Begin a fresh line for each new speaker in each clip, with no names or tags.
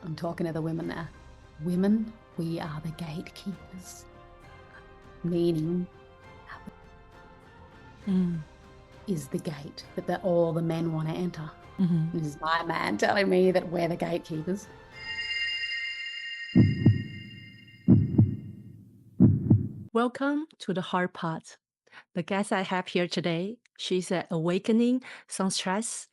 I'm talking to the women now. Women, we are the gatekeepers. Meaning, is the gate that all the men want to enter. This is my man telling me that we're the gatekeepers.
Welcome to the hard part. The guest I have here today, she's an awakening songstress,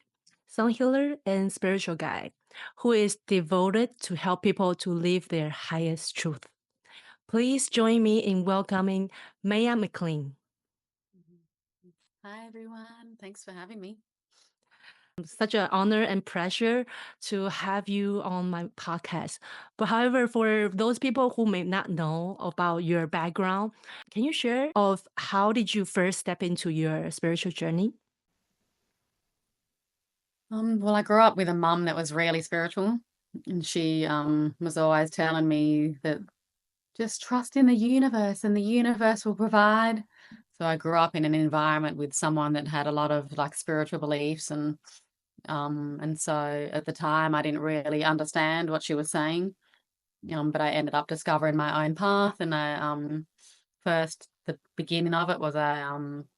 song healer, and spiritual guide who is devoted to help people to live their highest truth. Please join me in welcoming Maya McLean.
Hi, everyone. Thanks for having me.
Such an honor and pleasure to have you on my podcast. But however, for those people who may not know about your background, can you share of how did you first step into your spiritual journey?
Well, I grew up with a mum that was really spiritual, and she was always telling me that just trust in the universe and the universe will provide. So I grew up in an environment with someone that had a lot of like spiritual beliefs, and so at the time I didn't really understand what she was saying. But I ended up discovering my own path, and the beginning of it was I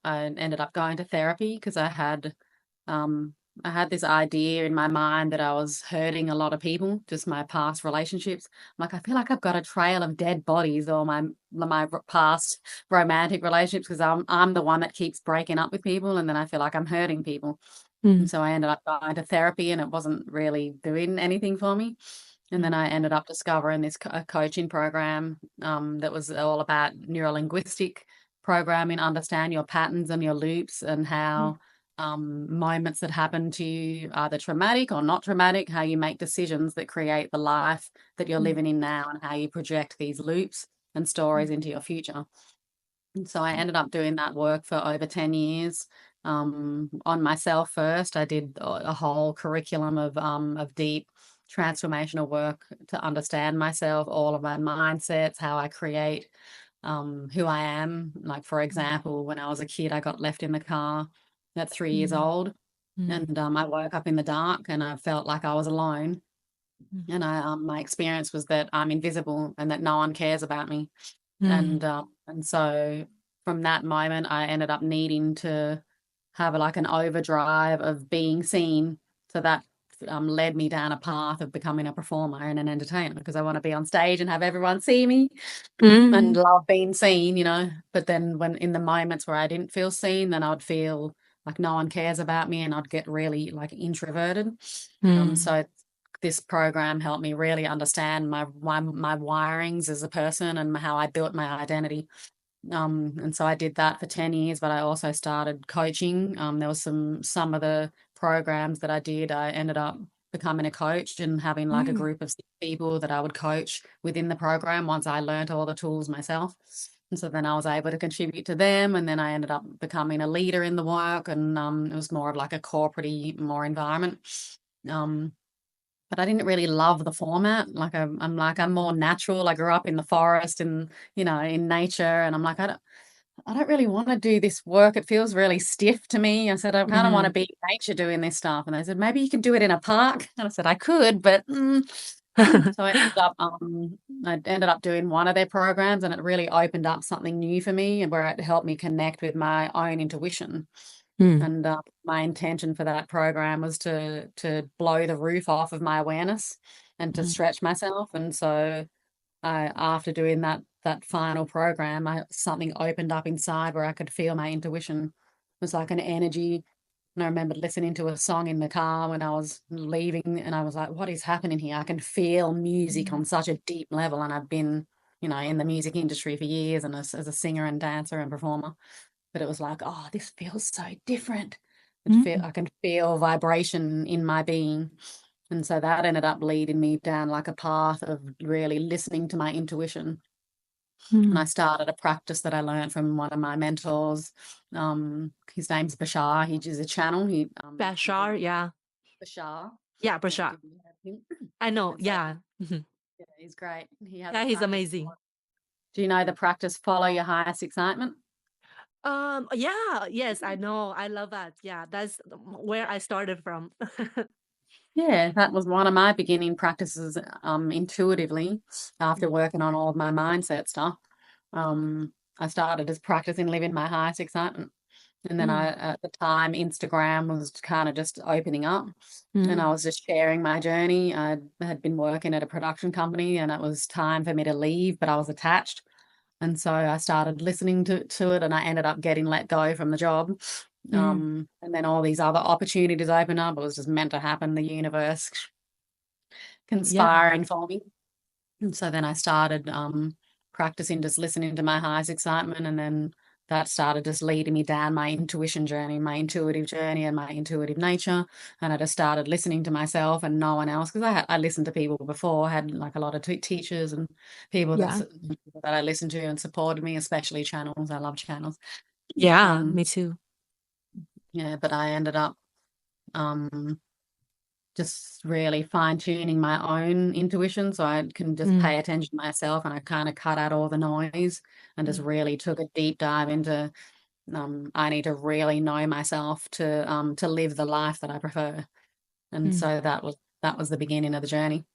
ended up going to therapy because I had this idea in my mind that I was hurting a lot of people, just my past relationships. Like, I feel like I've got a trail of dead bodies or my past romantic relationships because I'm the one that keeps breaking up with people, and then I feel like I'm hurting people. And so I ended up going to therapy, and it wasn't really doing anything for me. And then I ended up discovering this coaching program that was all about neurolinguistic programming, understand your patterns and your loops, and how moments that happen to you, either traumatic or not traumatic, how you make decisions that create the life that you're living in now, and how you project these loops and stories into your future. And so I ended up doing that work for over 10 years on myself first. I did a whole curriculum of deep transformational work to understand myself, all of my mindsets, how I create who I am. Like, for example, when I was a kid, I got left in the car at 3 years old, and I woke up in the dark and I felt like I was alone. And my experience was that I'm invisible and that no one cares about me. And so from that moment, I ended up needing to have like an overdrive of being seen. So that led me down a path of becoming a performer and an entertainer, because I want to be on stage and have everyone see me and love being seen, you know. But then when in the moments where I didn't feel seen, then I'd feel like no one cares about me, and I'd get really like introverted. So this program helped me really understand my wirings as a person and how I built my identity. And so I did that for 10 years, but I also started coaching. There was some of the programs that I did, I ended up becoming a coach and having like a group of 6 people that I would coach within the program once I learned all the tools myself. And so then I was able to contribute to them, and then I ended up becoming a leader in the work, and it was more of like a corporate-y more environment. But I didn't really love the format. Like I'm more natural. I grew up in the forest and, you know, in nature, and I'm like, I don't really want to do this work. It feels really stiff to me. I said, I kind of want to be in nature doing this stuff. And they said, maybe you can do it in a park. And I said, I could, but so I ended up doing one of their programs, and it really opened up something new for me, and where it helped me connect with my own intuition. And my intention for that program was to blow the roof off of my awareness and to stretch myself. And so after doing that final program, something opened up inside where I could feel my intuition. It was like an energy. And I remember listening to a song in the car when I was leaving, and I was like, what is happening here? I can feel music on such a deep level. And I've been, you know, in the music industry for years, and as a singer and dancer and performer. But it was like, oh, this feels so different. I can feel vibration in my being. And so that ended up leading me down like a path of really listening to my intuition. And I started a practice that I learned from one of my mentors. His name's Bashar. He is a channel.
Bashar, yeah.
Bashar.
Yeah, Bashar. I know, yeah.
Yeah, he's great.
He's amazing.
Do you know the practice, follow your highest excitement?
Yeah, yes, I know. I love that. Yeah, that's where I started from.
Yeah, that was one of my beginning practices, intuitively after working on all of my mindset stuff. I started just practicing living my highest excitement. And then
Mm,
at the time, Instagram was kind of just opening up, and I
mm,
was just sharing my journey. I had been working at a production company, and it was time for me to leave, but I was attached. And so I started listening to it, and I ended up getting let go from the job.
mm.
And then all these other opportunities opened up. It was just meant to happen, the universe
Yeah,
conspiring for me. And so then I started practicing just listening to my highest excitement, and then that started just leading me down my intuition journey, my intuitive journey, and my intuitive nature. And I just started listening to myself and no one else, because I listened to people before. I had like a lot of teachers and people
yeah,
that I listened to and supported me, especially channels. I love channels.
yeah,
Um,
me too.
yeah, but I ended up um, just really fine tuning my own intuition so I can just
Mm,
pay attention to myself, and I kind of cut out all the noise and just
mm,
really took a deep dive into I need to really know myself to live the life that I prefer. And
mm,
so that was the beginning of the journey.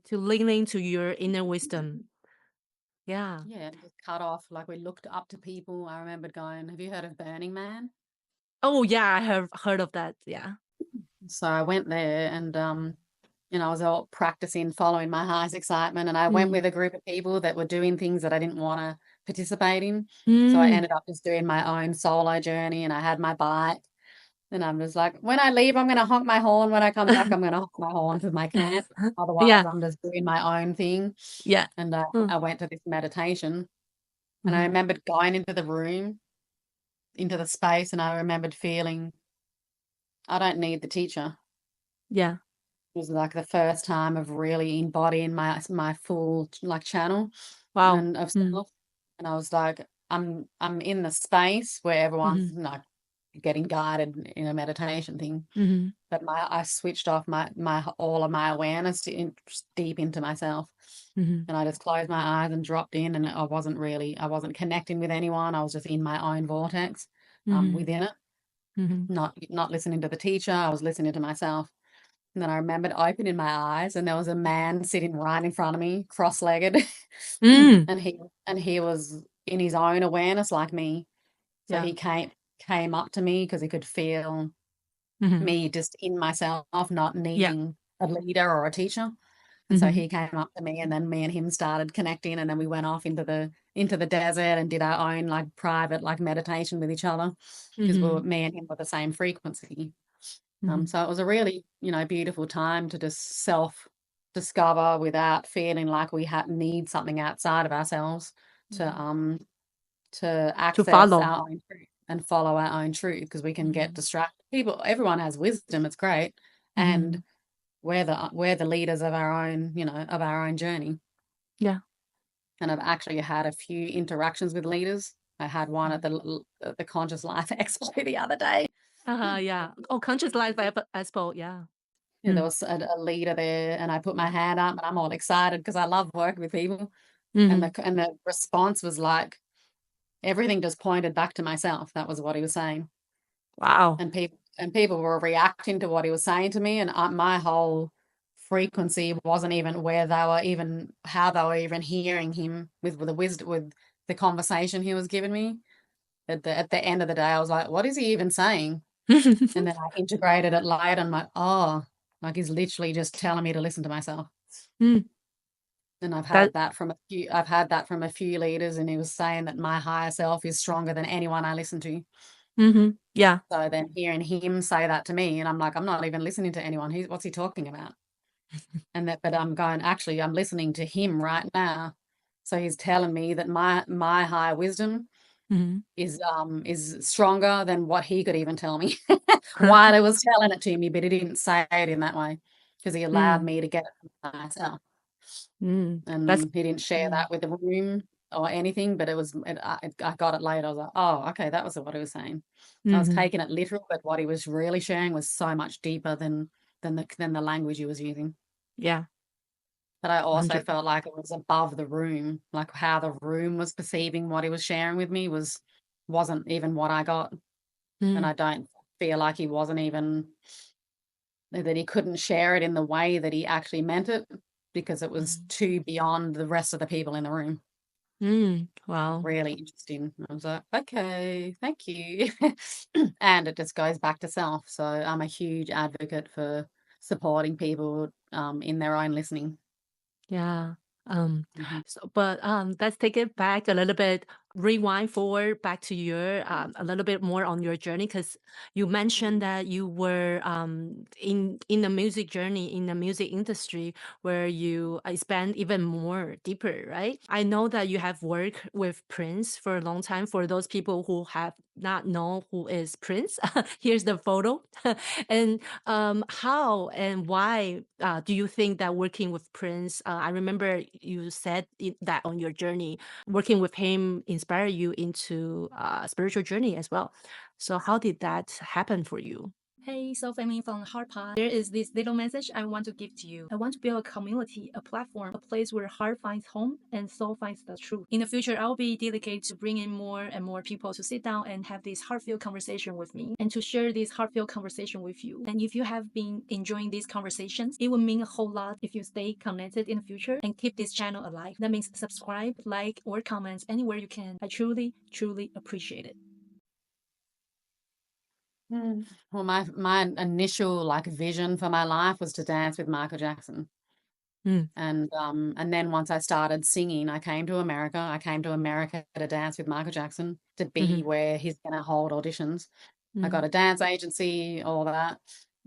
to lean into your inner wisdom. Yeah.
Yeah, and just cut off, like we looked up to people. I remembered going, have you heard of Burning Man?
Oh, yeah, I have heard of that. Yeah.
So I went there, and I was all practicing following my highest excitement, and I went
Mm,
with a group of people that were doing things that I didn't want to participate in. So I
mm.
ended up just doing my own solo journey, and I had my bike, and I'm just like, when I leave, I'm going to honk my horn. When I come back, I'm going to honk my horn because I can't. Otherwise,
Yeah,
I'm just doing my own thing.
yeah.
And
Mm,
I went to this meditation, and I
mhm.
remembered going into the room, into the space, and I remembered feeling, I don't need the teacher.
Yeah.
It was like the first time of really embodying my full like channel
Wow.
and of
Mm,
self. And I was like, I'm in the space where everyone's
mhm,
like getting guided in a meditation thing.
mhm,
But I switched off my all of my awareness just deep into myself.
mhm,
And I just closed my eyes and dropped in, and I wasn't connecting with anyone. I was just in my own vortex,
mhm,
within it,
mhm.
not listening to the teacher. I was listening to myself. And then I remembered opening my eyes, and there was a man sitting right in front of me, cross-legged.
Mm,
And he was in his own awareness like me. So
yeah.
he came up to me because he could feel
Mhm.
me just in myself, not
Yeah.
needing a leader or a teacher. And so
Mhm,
he came up to me, and then me and him started connecting, and then we went off into the desert and did our own like private like meditation with each other, because
mhm,
me and him were the same frequency.
mhm,
So it was a really, beautiful time to just self discover without feeling like we had need something outside of ourselves to
mhm. To
access
follow.
our own truth and follow our own truth, because we can get
Mhm,
distracted. Everyone has wisdom, it's great. And
mhm.
we're the leaders of our own, of our own journey.
Yeah.
And I've actually had a few interactions with leaders. I had one at
Mhm.
the Conscious Life Expo the other day.
Uh-huh, yeah. Oh, conscious life expo, yeah.
Yeah, there
Mm,
was a leader there, and I put my hand up, and I'm all excited because I love working with people. And
mhm.
the response was like everything just pointed back to myself. That was what he was saying,
Wow.
and people were reacting to what he was saying to me, and my whole frequency wasn't even where they were, even how they were even hearing him with the wisdom, with the conversation he was giving me. At the end of the day, I was like, what is he even saying? And then I integrated it later, and I'm like, oh, like he's literally just telling me to listen to myself.
Mm,
And
that
I've had that from a few leaders, and he was saying that my higher self is stronger than anyone I listen to.
mhm, yeah.
So then hearing him say that to me, and I'm like, I'm not even listening to anyone. What's he talking about? And that, but I'm going, actually, I'm listening to him right now. So he's telling me that my higher wisdom
Mhm.
is stronger than what he could even tell me while he was telling it to me, but he didn't say it in that way, because he allowed
Mm,
me to get it for myself.
that's
And he didn't share
mm,
that with the room or anything, but I got it later. I was like, oh, okay, that was what he was saying. I was
mhm,
taking it literal, but what he was really sharing was so much deeper than the language he was using.
yeah,
But I also
100.
felt like it was above the room, like how the room was perceiving what he was sharing with me wasn't even what I got. And
Mm,
I don't feel like he wasn't even that he couldn't share it in the way that he actually meant it because it was too beyond the rest of the people in the room.
Wow.
Really interesting. I was like, okay, thank you. And it just goes back to self. So I'm a huge advocate for supporting people in their own listening.
Yeah.
Mhm.
But let's take it back a little bit, rewind forward back to your a little bit more on your journey, because you mentioned that you were in the music journey, in the music industry, where you spend even more deeper, right? I know that you have worked with Prince for a long time. For those people who have not know who is Prince, here's the photo. And how and why do you think that working with Prince? I remember you said that on your journey, working with him inspired you into spiritual journey as well. So how did that happen for you?
Hey, so Femi from Heart Pod. There is this little message I want to give to you. I want to build a community, a platform, a place where heart finds home and soul finds the truth. In the future, I'll be dedicated to bringing more and more people to sit down and have this heartfelt conversation with me and to share this heartfelt conversation with you. And if you have been enjoying these conversations, it will mean a whole lot if you stay connected in the future and keep this channel alive. That means subscribe, like, or comment anywhere you can. I truly, truly appreciate it.
Well, my initial vision for my life was to dance with Michael Jackson. And then once I started singing, I came to America. I came to America to dance with Michael Jackson, to be where he's going to hold auditions. I got a dance agency, all that.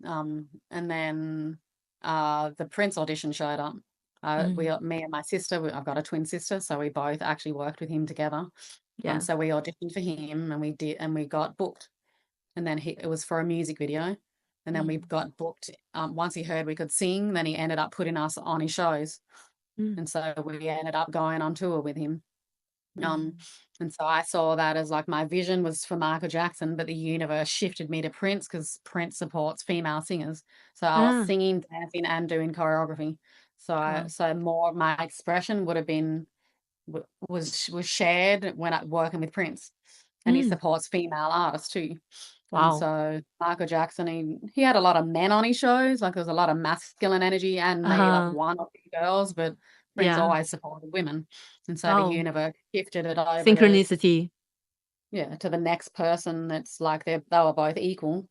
And then the Prince audition showed up. Me and my sister, I've got a twin sister, so we both actually worked with him together.
Yeah.
So we auditioned for him, and we got booked. And then it was for a music video. And then we got booked. Once he heard we could sing, then he ended up putting us on his shows. And so we ended up going on tour with him. And so I saw that as my vision was for Michael Jackson, but the universe shifted me to Prince because Prince supports female singers. So I was singing, dancing, and doing choreography. So more of my expression would have been was shared when I'm working with Prince, and he supports female artists too. And
Wow.
so Michael Jackson, he had a lot of men on his shows, there was a lot of masculine energy and maybe one or two girls, but Prince
Yeah.
always supported women. And so the
Oh,
universe shifted it over
synchronicity.
to the next person that's they were both equal.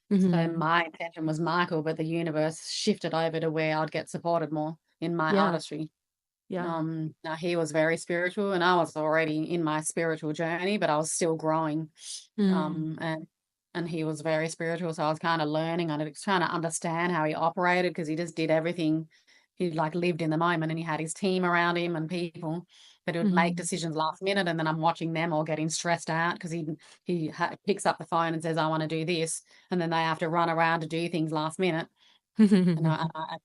So my intention was Michael, but the universe shifted over to where I'd get supported more in my
Yeah.
artistry.
Yeah.
Now he was very spiritual, and I was already in my spiritual journey, but I was still growing. And he was very spiritual, so I was kind of learning on it, trying to understand how he operated, because he just did everything. He lived in the moment, and he had his team around him and people, but he would make decisions last minute, and then I'm watching them all getting stressed out because he picks up the phone and says, "I want to do this," and then they have to run around to do things last minute. And I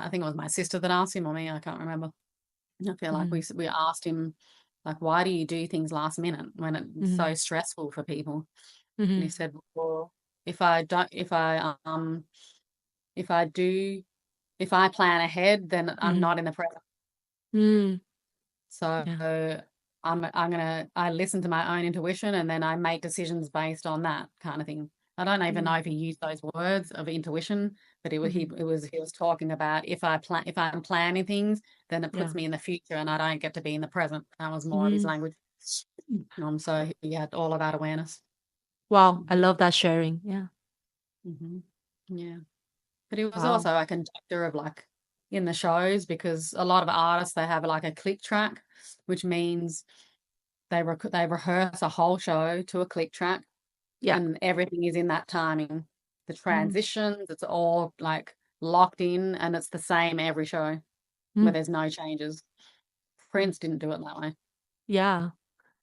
think it was my sister that asked him, or me, I can't remember. I feel like we asked him, why do you do things last minute when it's so stressful for people? And he said, well, if I plan ahead, then I'm not in the present. So I listen to my own intuition, and then I make decisions based on that kind of thing. I don't even know if he used those words of intuition, but he was talking about if I'm planning things, then it puts me in the future and I don't get to be in the present. That was more of his language. So he had all of that awareness.
Wow, I love that sharing. Yeah.
Yeah. But he was also a conductor of in the shows, because a lot of artists, they have a click track, which means they rehearse a whole show to a click track.
Yeah.
And everything is in that timing. The transitions, it's all locked in, and it's the same every show where there's no changes. Prince didn't do it that way.
Yeah.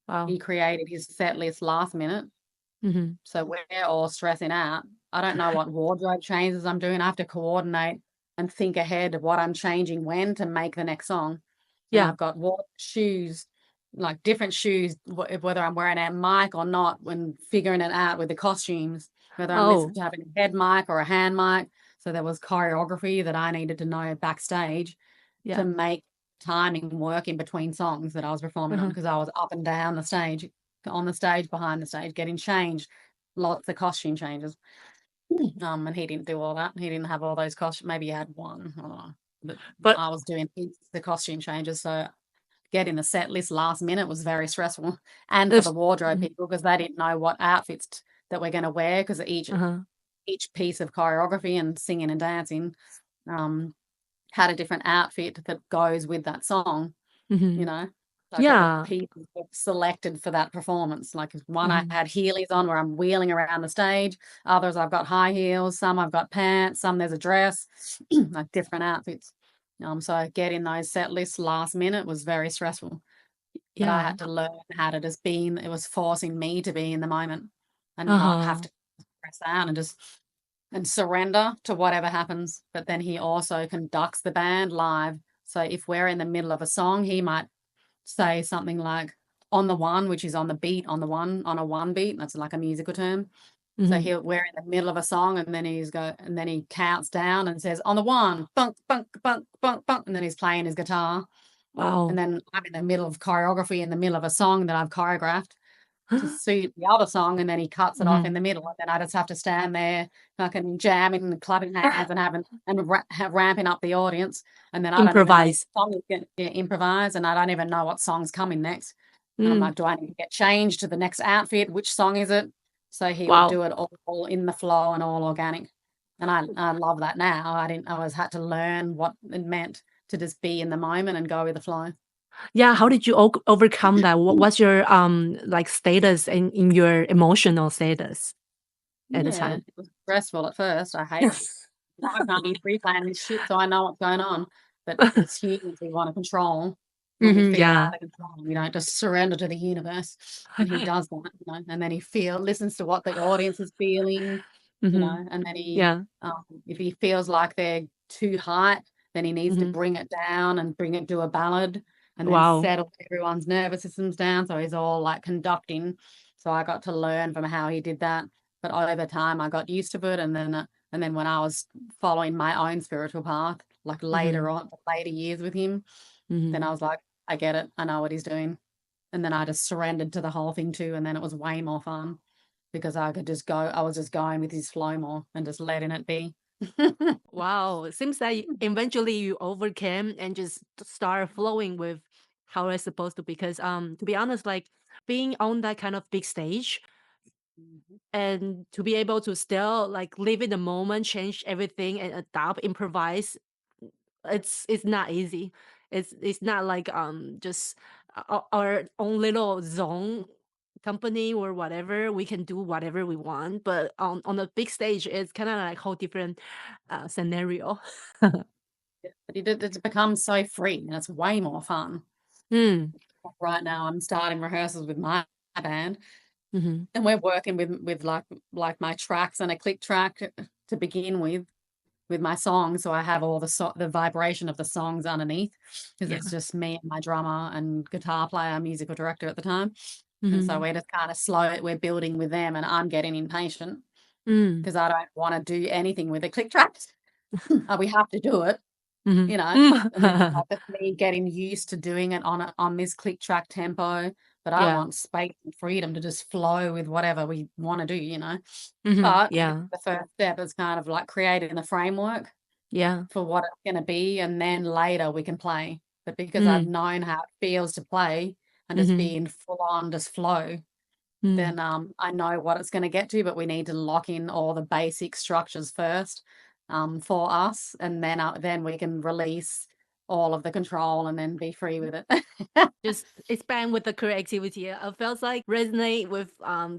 Wow.
He created his set list last minute. So we're all stressing out. I don't know what wardrobe changes I'm doing. I have to coordinate and think ahead of what I'm changing when to make the next song. And I've got shoes, different shoes, whether I'm wearing a mic or not, when figuring it out with the costumes, whether I'm having a head mic or a hand mic. So there was choreography that I needed to know backstage to make timing work in between songs that I was performing on, because I was up and down the stage, on the stage, behind the stage, getting changed, lots of costume changes. And he didn't do all that. He didn't have all those costumes. Maybe he had one. I don't know.
But
I was doing the costume changes, so getting the set list last minute was very stressful. And for
if
the wardrobe people, because they didn't know what outfits that we're going to wear, because each piece of choreography and singing and dancing had a different outfit that goes with that song, you know. So
yeah.
people were selected for that performance. Like one I had heelys on where I'm wheeling around the stage. Others I've got high heels. Some I've got pants. Some there's a dress. Like different outfits. So getting those set lists last minute was very stressful. But I
Yeah.
had to learn how to just be it was forcing me to be in the moment and not have to press out and just and surrender to whatever happens. But then he also conducts the band live. So if we're in the middle of a song, he might say something like on the one, which is on the beat, on a one beat. That's like a musical term. So we're in the middle of a song and then he counts down and says on the one, bunk, bunk, bunk, bunk, bunk, and then he's playing his guitar.
Wow.
And then I'm in the middle of choreography in the middle of a song that I've choreographed to suit the other song, and then he cuts it off in the middle, and then I just have to stand there fucking jamming and clapping hands and ramping up the audience, and then I don't even know what
Improvise.
song is going to improvise, and I don't even know what song's coming next. And I'm like, do I need to get changed to the next outfit? Which song is it? So he would
Wow.
do it all in the flow and all organic, and I love that now. I always had to learn what it meant to just be in the moment and go with the flow.
Yeah, how did you overcome that? What's your like status in your emotional status at the
Yeah,
time?
it was stressful at first. I hate it. Now I can't be pre-planning this shit, so I know what's going on. But as humans, we want to control. When we feel
Yeah.
out of control, we don't just surrender to the universe. And he does that, and then he listens to what the audience is feeling, and then
Yeah.
if he feels like they're too high, then he needs to bring it down and bring it to a ballad and then
Wow.
settle everyone's nervous systems down. So he's all like conducting. So I got to learn from how he did that. But over time, I got used to it, and then when I was following my own spiritual path, like later years with him, then I was like, I get it. I know what he's doing. And then I just surrendered to the whole thing too. And then it was way more fun because I could just go, I was just going with his flow more and just letting it be.
Wow. It seems that eventually you overcame and just start flowing with how it's supposed to be. Because to be honest, like being on that kind of big stage and to be able to still like live in the moment, change everything and adapt, improvise, it's not easy. It's not like just our own little zone company or whatever. We can do whatever we want, but on a big stage it's kind of like whole different scenario.
But it's become so free and it's way more fun.
Mm.
Right now, I'm starting rehearsals with my band,
Mm-hmm.
and we're working with like my tracks and a click track to begin with my songs. So I have all the vibration of the songs underneath because
Yeah.
it's just me and my drummer and guitar player, musical director at the time. And so
Mm-hmm.
we're just kind of slow. We're building with them, and I'm getting impatient
Mm.
because I don't want to do anything with the click tracks. We have to do it,
Mm-hmm.
and then it's like that's me getting used to doing it on this click track tempo. But I
Yeah.
want space and freedom to just flow with whatever we want to do,
Mm-hmm.
But
Yeah.
the first step is kind of like creating the framework
Yeah.
for what it's going to be, and then later we can play. But because I've
Mm.
known how it feels to play and just
Mm-hmm.
be in full on just flow,
Mm.
then I know what it's going to get to, but we need to lock in all the basic structures first for us, and then we can release all of the control and then be free with it.
Just expand with the creativity. It feels like resonate with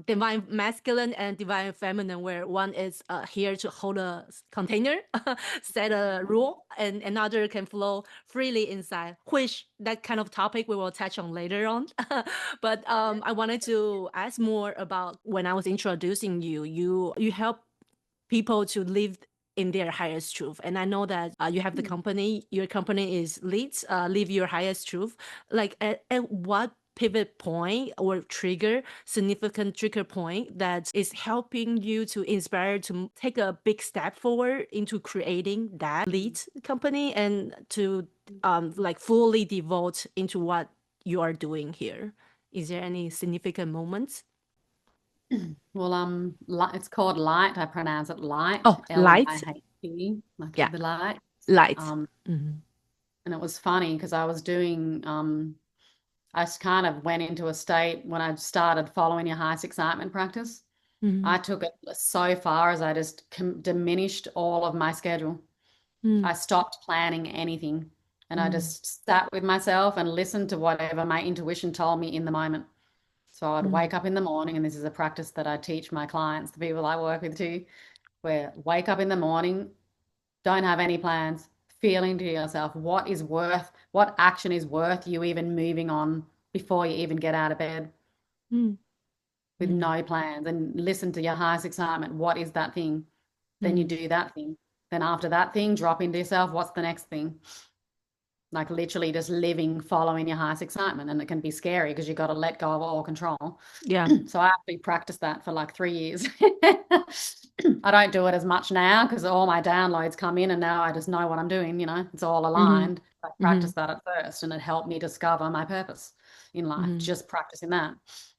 divine masculine and divine feminine, where one is here to hold a container, set a rule, and another can flow freely inside. Which that kind of topic we will touch on later on. But I wanted to ask more about when I was introducing you. You help people to live in their highest truth, and I know that you have the company. Your company is LYHT, live your highest truth. Like at what pivot point or significant trigger point that is helping you to inspire to take a big step forward into creating that LYHT company and to like fully devote into what you are doing here? Is there any significant moments?
Well, it's called LYHT. I pronounce it LYHT,
Oh, light.
LYHT, like
Yeah,
the light.
light.
Um,
Mhm.
and it was funny because I was doing, I kind of went into a state when I started following your highest excitement practice.
Mhm.
I took it so far as I just diminished all of my schedule.
Mm,
I stopped planning anything and I
mm,
just sat with myself and listened to whatever my intuition told me in the moment. So I'd
mm,
wake up in the morning, and this is a practice that I teach my clients, the people I work with too, where wake up in the morning, don't have any plans, feeling to yourself what action is worth you even moving on before you even get out of bed
mm,
with
mm,
no plans, and listen to your highest excitement. What is that thing? Then you
mm,
do that thing. Then after that thing, drop into yourself. What's the next thing? Like literally just living, following your highest excitement. And it can be scary because you've got to let go of all control.
yeah.
So I actually practiced that for like 3 years. I don't do it as much now because all my downloads come in and now I just know what I'm doing, it's all
Mhm,
aligned. I
mhm,
practiced that at first and it helped me discover my purpose in life,
mhm,
just practicing that.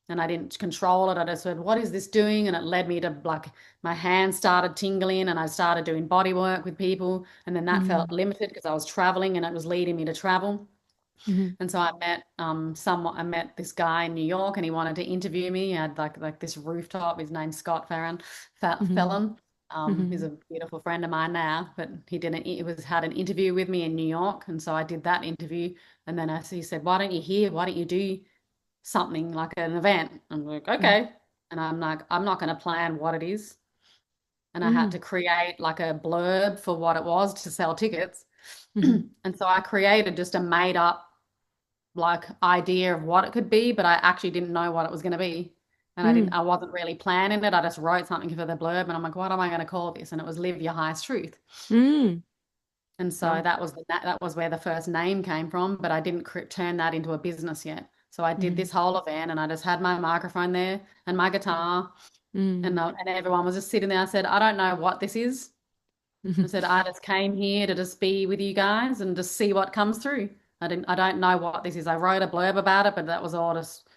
And I didn't control it. I just said, what is this doing? And it led me to like my hands started tingling and I started doing body work with people. And then that felt
mhm,
limited because I was traveling and it was leading me to travel.
mhm,
And so I met this guy in New York and he wanted to interview me. He had like this rooftop. His name's Scott
mhm,
Fellon. He's
mhm,
a beautiful friend of mine now, but had an interview with me in New York. And so I did that interview. And then he said, why don't you do something like an event? I'm like,
mm,
okay. And I'm like, I'm not going to plan what it is. And I had
mm,
to create like a blurb for what it was to sell tickets.
mhm,
And so I created just a made up like idea of what it could be, but I actually didn't know what it was going to be. And
mm,
I wasn't really planning it. I just wrote something for the blurb and I'm like, what am I going to call this? And it was Live Your Highest Truth.
mm.
And so
Wow.
that was where the first name came from, but I didn't turn that into a business yet. So I did
Mm,
this whole event and I just had my microphone there and my guitar
mm,
and everyone was just sitting there. I said, I don't know what this is. I
mhm,
said, I just came here to just be with you guys and just see what comes through. I don't know what this is. I wrote a blurb about it, but that was all just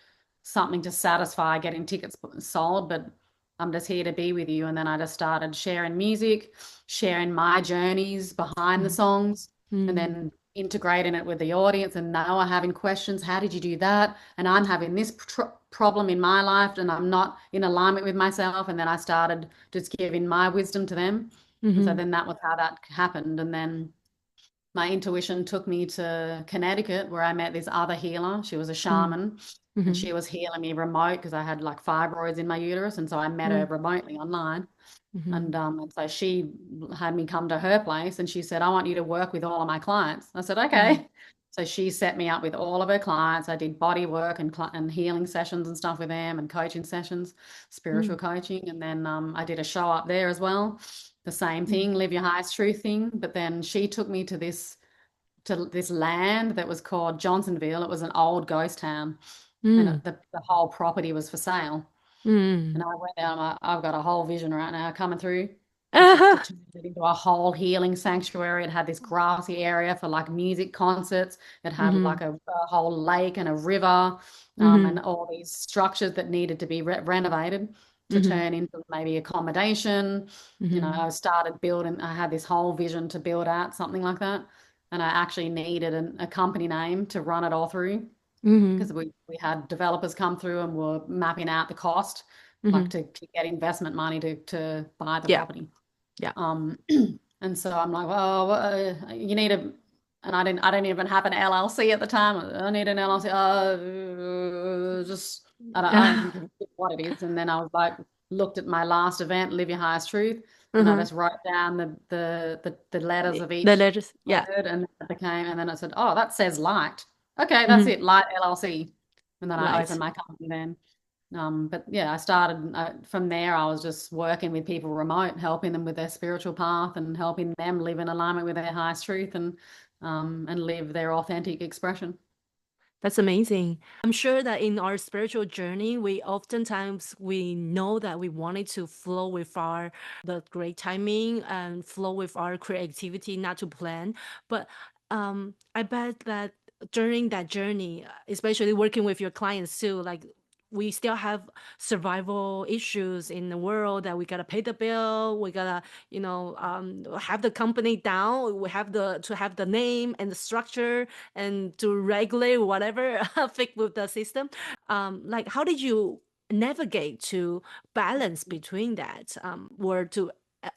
something to satisfy getting tickets sold. But I'm just here to be with you. And then I just started sharing music, sharing my journeys behind the
mm,
songs, and
mm,
then integrating it with the audience. And they were having questions. How did you do that? And I'm having this problem in my life and I'm not in alignment with myself. And then I started just giving my wisdom to them. And so
mhm,
then that was how that happened. And then my intuition took me to Connecticut where I met this other healer. She was a
mm,
shaman and
mhm,
she was healing me remote because I had like fibroids in my uterus. And so I met her
mm,
remotely online.
mhm,
And so she had me come to her place and she said, I want you to work with all of my clients. I said,
mm,
okay. So she set me up with all of her clients. I did body work and healing sessions and stuff with them and coaching sessions, spiritual
mm,
coaching. And then I did a show up there as well. The same
mm,
thing, live your highest truth thing. But then she took me to this land that was called Johnsonville. It was an old ghost town and
mm,
the whole property was for sale. And
mm.
I went there, I've got a whole vision right now coming through. This is to
Ah,
turn it into a whole healing sanctuary. It had this grassy area for like music concerts. It had like
mhm,
a whole lake and a river, and
mhm,
all these structures that needed to be renovated to
mhm,
turn into maybe accommodation.
mhm,
I started building, I had this whole vision to build out something like that. And I actually needed a company name to run it all through
mhm,
because we had developers come through and were mapping out the cost, like
mhm.
to get investment money to buy the
Yeah,
property.
yeah.
Um, and so I'm like, well, you need a, and I didn't even have an LLC at the time. I need an LLC. Just I don't
Ah,
even know what it is. And then I was like, looked at my last event, Live Your Highest Truth, and I
uh-huh.
just wrote down the letters of
The
each
letters, yeah,
word, and it became, and then I said, oh, that says light. Okay, that's
mhm,
it, Light LLC. And then I opened
light.
my company then. But yeah, I started from there. I was just working with people remote, helping them with their spiritual path and helping them live in alignment with their highest truth and live their authentic expression.
That's amazing. I'm sure that in our spiritual journey, we oftentimes we know that we wanted to flow with our the great timing and flow with our creativity, not to plan. But I bet that during that journey, especially working with your clients too, like we still have survival issues in the world, that we gotta pay the bill, we gotta, have the company down, we have to have the name and the structure and to regulate whatever fit with the system. Like, how did you navigate to balance between that, or to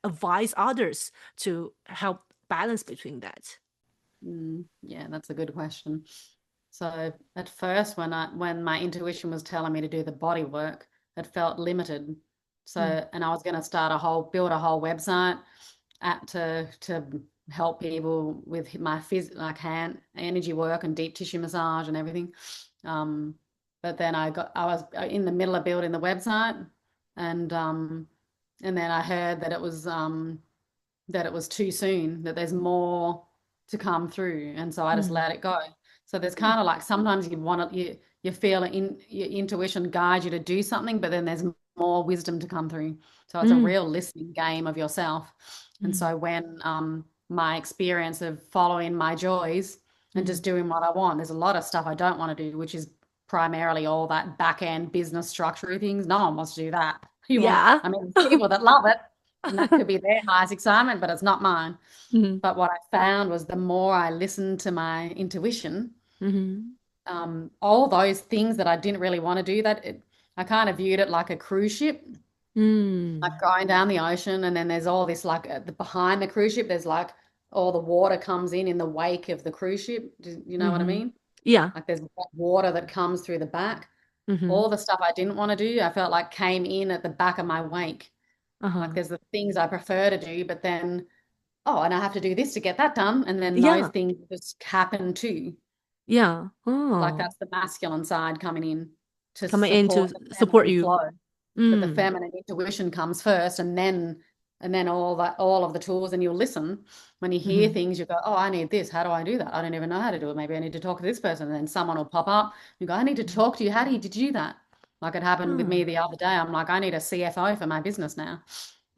advise others to help balance between that?
Yeah, that's a good question. So at first, when my intuition was telling me to do the body work, it felt limited. So, and I was going to build a whole website to help people with my like hand energy work and deep tissue massage and everything. But then I was in the middle of building the website, and then I heard that it was too soon, that there's more to come through, and so I just let it go. So there's kind of like sometimes you feel your intuition guides you to do something, but then there's more wisdom to come through. So it's a real listening game of yourself. And so when my experience of following my joys and just doing what I want, there's a lot of stuff I don't want to do, which is primarily all that back end business structure things. No one wants to do that.
Yeah.
People that love it, and that could be their highest excitement, but it's not mine. But what I found was the more I listened to my intuition, all those things that I didn't really want to do, I kind of viewed it like a cruise ship, like going down the ocean, and then there's all this like behind the cruise ship, there's like all the water comes in the wake of the cruise ship. Do you know what I mean?
Yeah.
Like there's water that comes through the back. All the stuff I didn't want to do, I felt like came in at the back of my wake. Like there's the things I prefer to do, but then, and I have to do this to get that done. And then those things just happen too.
Yeah.
Like that's the masculine side coming in to
Coming in to
support the
support
feminine
you.
flow. But the feminine intuition comes first, and then all of the tools, and you'll listen. When you hear things, you go, oh, I need this. How do I do that? I don't even know how to do it. Maybe I need to talk to this person. And then someone will pop up. You go, I need to talk to you. Did you do that? Like it happened with me the other day. I'm like, I need a CFO for my business now.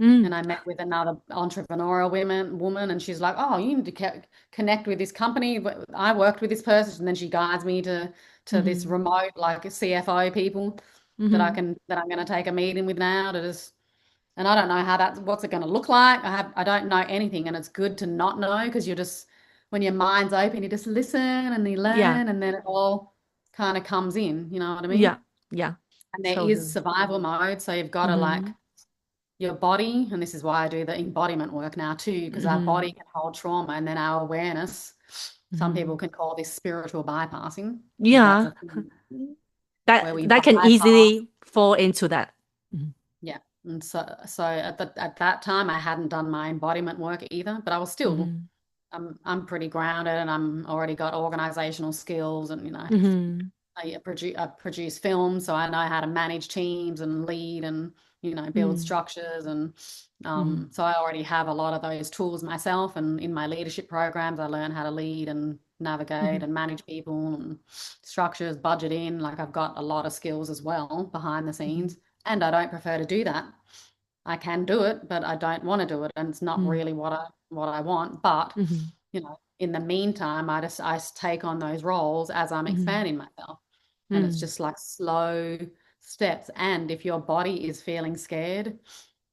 And I met with another entrepreneurial woman, and she's like, oh, you need to connect with this company. I worked with this person, and then she guides me to this remote like CFO people that I'm going to take a meeting with now to just, and I don't know what's it going to look like. I don't know anything, and it's good to not know, because you're just, when your mind's open, you just listen and you learn, and then it all kind of comes in, you know what I mean?
Yeah.
And there is survival mode, so you've got to like your body, and this is why I do the embodiment work now too, because our body can hold trauma, and then our awareness, some people can call this spiritual bypassing.
Yeah. That can easily fall into that.
Yeah. And so at that time I hadn't done my embodiment work either, but I was still I'm pretty grounded, and I'm already got organizational skills, and I produce films, so I know how to manage teams and lead and build structures, and so I already have a lot of those tools myself. And in my leadership programs, I learn how to lead and navigate and manage people and structures, budgeting. Like I've got a lot of skills as well behind the scenes, and I don't prefer to do that. I can do it, but I don't want to do it, and it's not really what I want. But in the meantime, I take on those roles as I'm expanding myself, and it's just like slow steps. And if your body is feeling scared,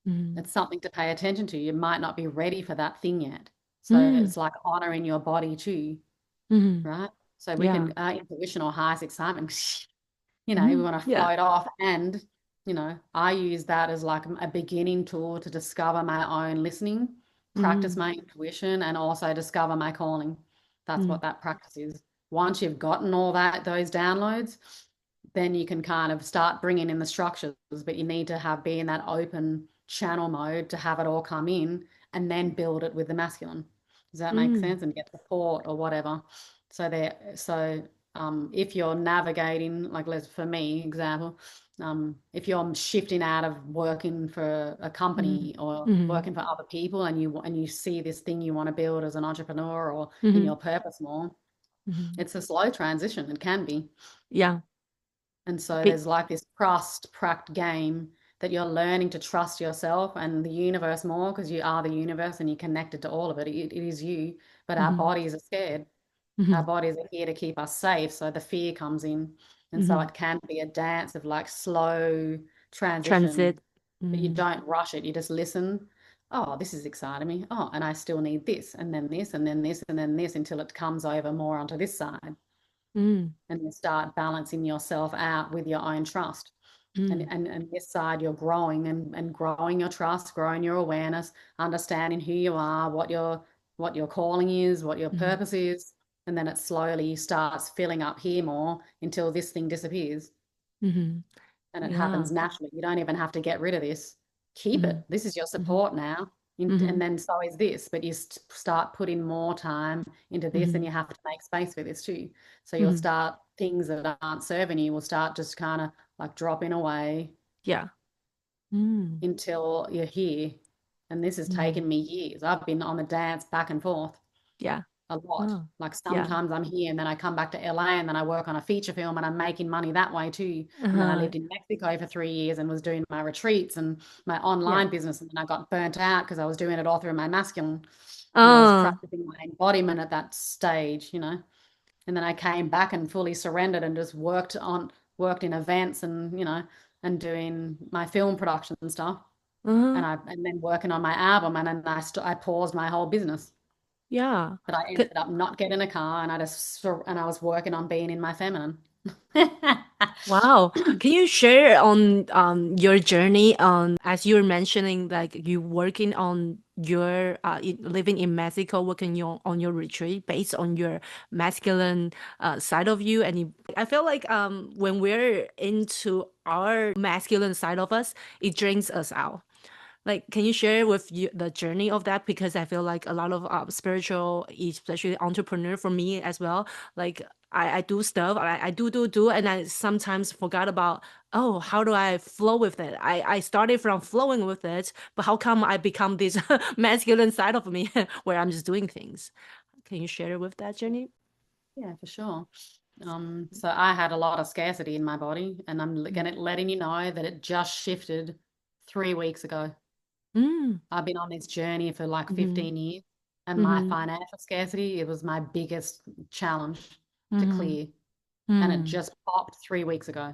it's something to pay attention to. You might not be ready for that thing yet, so it's like honoring your body too, right? So we can intuition or highest excitement. We want to float off, and I use that as like a beginning tool to discover my own listening, practice my intuition, and also discover my calling. That's what that practice is. Once you've gotten all those downloads, then you can kind of start bringing in the structures, but you need to be in that open channel mode to have it all come in, and then build it with the masculine. Does that make sense? And get support or whatever. If you're navigating, like for me, example, if you're shifting out of working for a company or working for other people, and you see this thing you want to build as an entrepreneur or in your purpose more, it's a slow transition. It can be.
Yeah.
And so there's like this trust game that you're learning to trust yourself and the universe more, because you are the universe and you're connected to all of it. It is you, but our bodies are scared. Our bodies are here to keep us safe, so the fear comes in. And so it can be a dance of like slow transition,
Transit.
but you don't rush it. You just listen. Oh, this is exciting me. Oh, and I still need this, and then this, and then this, and then this, until it comes over more onto this side. And you start balancing yourself out with your own trust. And this side, you're growing and growing your trust, growing your awareness, understanding who you are, what your calling is, what your purpose is. And then it slowly starts filling up here more until this thing disappears. And it happens naturally. You don't even have to get rid of this. Keep it. This is your support now. And then so is this. But you start putting more time into this, and you have to make space for this too. So you'll start, things that aren't serving you will start just kind of like dropping away.
Yeah.
Until you're here. And this has taken me years. I've been on the dance back and forth.
Yeah.
A lot.
Oh,
like sometimes I'm here and then I come back to LA and then I work on a feature film and I'm making money that way too. And then I lived in Mexico for 3 years and was doing my retreats and my online business, and then I got burnt out because I was doing it all through my masculine. And I was practicing my embodiment at that stage, And then I came back and fully surrendered and just worked in events and and doing my film production and stuff. And then working on my album, and then I paused my whole business.
Yeah.
But I ended up not getting a car, and I was working on being in my feminine.
Wow. Can you share on your journey on, as you were mentioning, like you working on your living in Mexico, working on your retreat based on your masculine side of you, and I feel like when we're into our masculine side of us, it drains us out. Like, can you share with you the journey of that? Because I feel like a lot of spiritual, especially entrepreneur for me as well. Like I do stuff, I do, and I sometimes forgot about, oh, how do I flow with it? I started from flowing with it, but how come I become this masculine side of me where I'm just doing things? Can you share with that journey?
Yeah, for sure. So I had a lot of scarcity in my body, and I'm letting you know that it just shifted 3 weeks ago. I've been on this journey for like 15 years, and my financial scarcity, it was my biggest challenge to clear. And it just popped 3 weeks ago.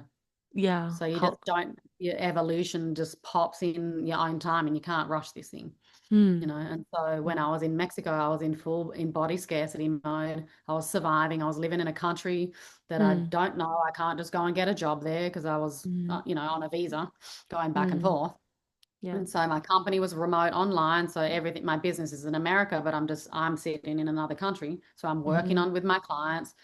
Yeah.
So you just don't, your evolution just pops in your own time, and you can't rush this thing. And so when I was in Mexico, I was in body scarcity mode. I was surviving. I was living in a country that I don't know. I can't just go and get a job there because I was, on a visa going back and forth.
Yeah.
And so my company was remote online. So everything, my business is in America, but I'm sitting in another country. So I'm working on with my clients,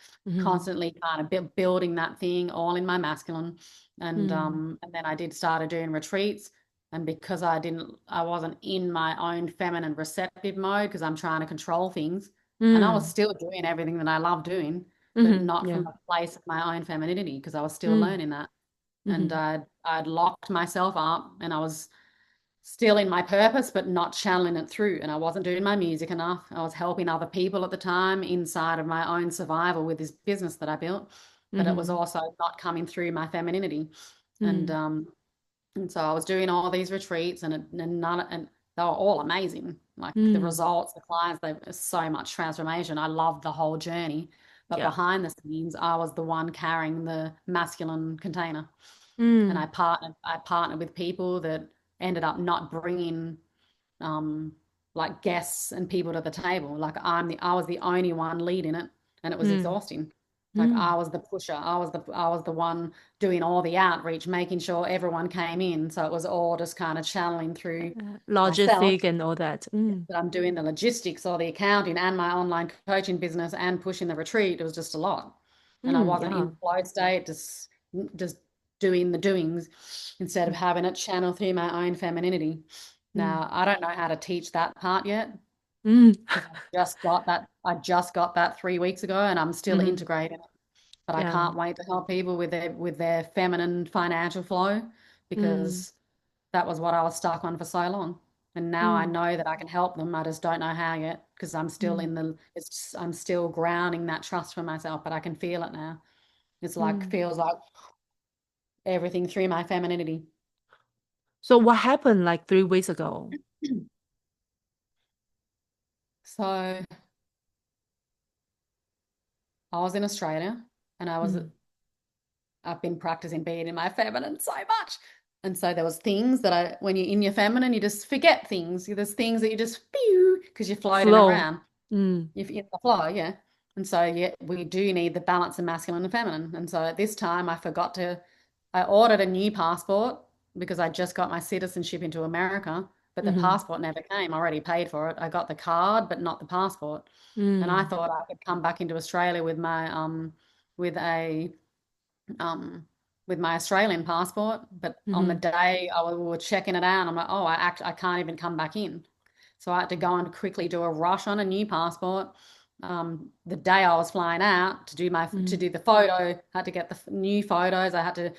constantly kind of building that thing all in my masculine. And then I started doing retreats. And because I wasn't in my own feminine receptive mode because I'm trying to control things. And I was still doing everything that I love doing, but not
Yeah.
from a place of my own femininity because I was still learning that. And I'd locked myself up, and I was still in my purpose, but not channeling it through. And I wasn't doing my music enough. I was helping other people at the time inside of my own survival with this business that I built, but it was also not coming through my femininity. And so I was doing all these retreats, and they were all amazing. Like the results, the clients, they so much transformation. I loved the whole journey. But
Yeah.
behind the scenes, I was the one carrying the masculine container. And I partnered with people that ended up not bringing like guests and people to the table. Like I was the only one leading it, and it was exhausting. Like I was the pusher. I was the one doing all the outreach, making sure everyone came in. So it was all just kind of channeling through myself.
Logistic and all that.
But I'm doing the logistics or the accounting and my online coaching business and pushing the retreat. It was just a lot. And I wasn't
Yeah.
in flow state, just doing the doings instead of having it channel through my own femininity. Now, I don't know how to teach that part yet because I just got that 3 weeks ago, and I'm still integrating it. But I
Yeah.
can't wait to help people with their feminine financial flow, because that was what I was stuck on for so long. And now I know that I can help them. I just don't know how yet because I'm still I'm still grounding that trust for myself, but I can feel it now. Feels like everything through my femininity.
So what happened like 3 weeks ago?
So I was in Australia, and I've been practicing being in my feminine so much. And so there was things that when you're in your feminine, you just forget things. There's things that you just because you're floating around. You're in the flow, yeah. And so, yeah, we do need the balance of masculine and feminine. And so at this time, I ordered a new passport because I just got my citizenship into America, but the passport never came. I already paid for it. I got the card, but not the passport. And I thought I could come back into Australia with my with a with my Australian passport, but on the day we were checking it out, I'm like, oh, I can't even come back in. So I had to go and quickly do a rush on a new passport. The day I was flying out to do the photo, I had to get the new photos. I had to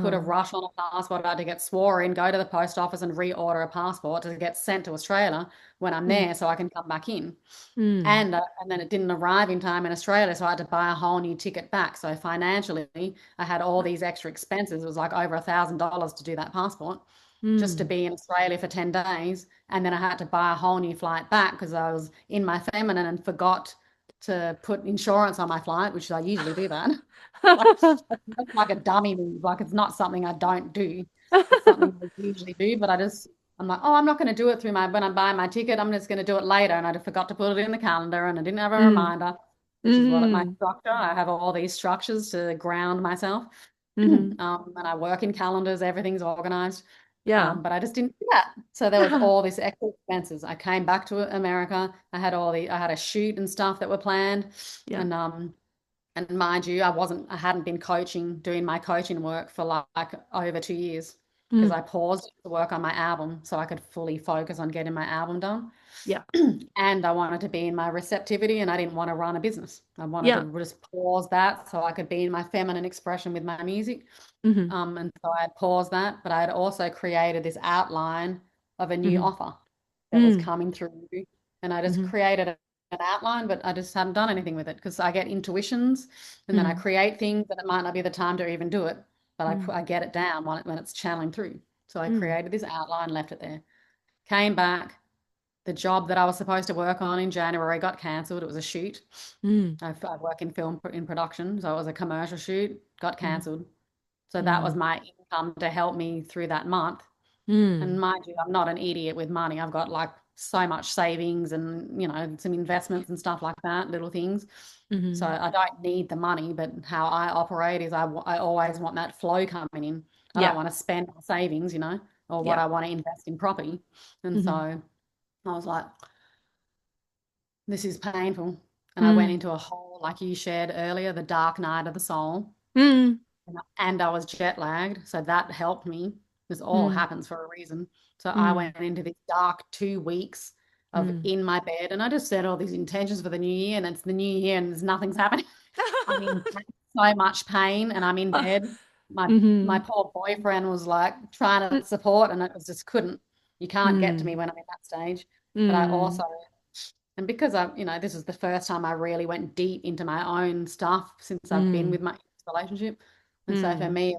put a rush on a passport. I had to get swore in, go to the post office and reorder a passport to get sent to Australia when I'm there so I can come back in. And then it didn't arrive in time in Australia, so I had to buy a whole new ticket back. So financially, I had all these extra expenses. It was like over $1,000 to do that passport just to be in Australia for 10 days. And then I had to buy a whole new flight back because I was in my feminine and forgot to put insurance on my flight, which I usually do that. like a dummy move. Like it's not something I don't do. It's something I usually do, but I'm like, oh, I'm not going to do it when I'm buying my ticket. I'm just going to do it later. And I forgot to put it in the calendar and I didn't have a reminder, which is my structure. I have all these structures to ground myself. And I work in calendars. Everything's organized. But I just didn't do that. So there was all this extra expenses. I came back to America. I had a shoot and stuff that were planned. And mind you, I hadn't been doing my coaching work for like over 2 years because I paused to work on my album so I could fully focus on getting my album done. And I wanted to be in my receptivity and I didn't want to run a business. I wanted to just pause that so I could be in my feminine expression with my music. And so I had paused that, but I had also created this outline of a new offer that was coming through. And I just created an outline, but I just hadn't done anything with it because I get intuitions and then I create things and it might not be the time to even do it, but I get it down when it's channeling through. So I created this outline, left it there, came back. The job that I was supposed to work on in January got cancelled. It was a shoot. I work in film in production, so it was a commercial shoot, got cancelled. So that was my income to help me through that month. And mind you, I'm not an idiot with money. I've got like so much savings and, some investments and stuff like that, little things. So I don't need the money, but how I operate is I always want that flow coming in. I don't want to spend my savings, or what I want to invest in property. And so I was like, this is painful. And I went into a whole, like you shared earlier, the dark night of the soul. And I was jet lagged. So that helped me. This all happens for a reason. So I went into this dark 2 weeks of in my bed and I just said all these intentions for the new year and it's the new year and nothing's happening. I'm in so much pain and I'm in bed. My poor boyfriend was like trying to support and it was just couldn't. You can't get to me when I'm in that stage. But I also, and because this is the first time I really went deep into my own stuff since I've been with my relationship. And so for me,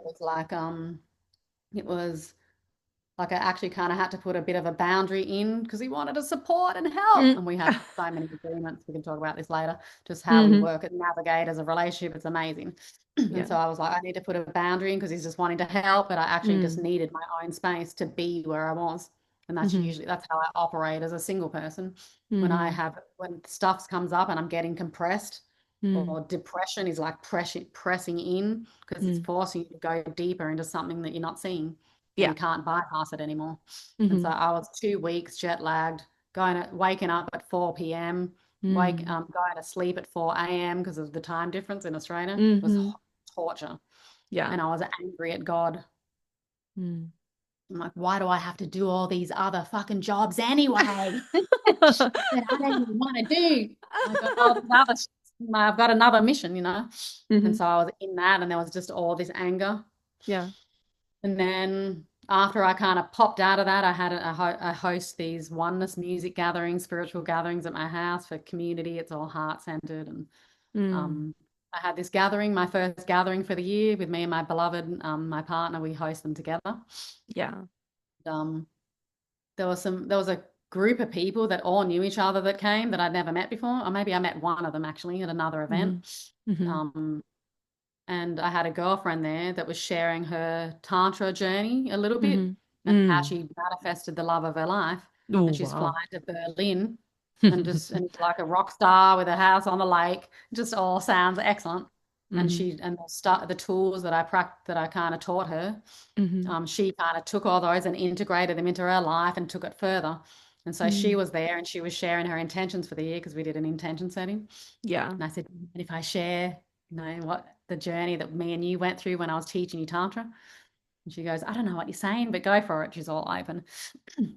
it was like I actually kind of had to put a bit of a boundary in because he wanted to support and help. And we had so many agreements. We can talk about this later, just how we work and navigate as a relationship. It's amazing. And so I was like, I need to put a boundary in because he's just wanting to help, but I actually just needed my own space to be where I was. And that's how I operate as a single person. When stuff comes up and I'm getting compressed or depression is like pressing in because it's forcing you to go deeper into something that you're not seeing. You can't bypass it anymore. And so I was 2 weeks jet lagged, waking up at 4 p.m., going to sleep at 4 a.m. because of the time difference in Australia. It was torture. And I was angry at God. I'm like, why do I have to do all these other fucking jobs anyway that I don't even want to do? I've got another mission, And so I was in that and there was just all this anger. And then after I kind of popped out of that, I host these oneness music gatherings, spiritual gatherings at my house for community. It's all heart-centered. And I had this gathering, my first gathering for the year with me and my beloved, my partner. We host them together. There was a group of people that all knew each other that came that I'd never met before. Or maybe I met one of them actually at another event. And I had a girlfriend there that was sharing her Tantra journey a little bit
Mhm.
and how she manifested the love of her life.
Oh,
And she's
wow.
flying to Berlin and it's like a rock star with a house on the lake. Just all sounds excellent. And the tools that I kind of taught her, she kind of took all those and integrated them into her life and took it further. And so she was there and she was sharing her intentions for the year because we did an intention setting.
Yeah.
And I said, and if I share, what the journey that me and you went through when I was teaching you Tantra. And she goes, I don't know what you're saying, but go for it. She's all open.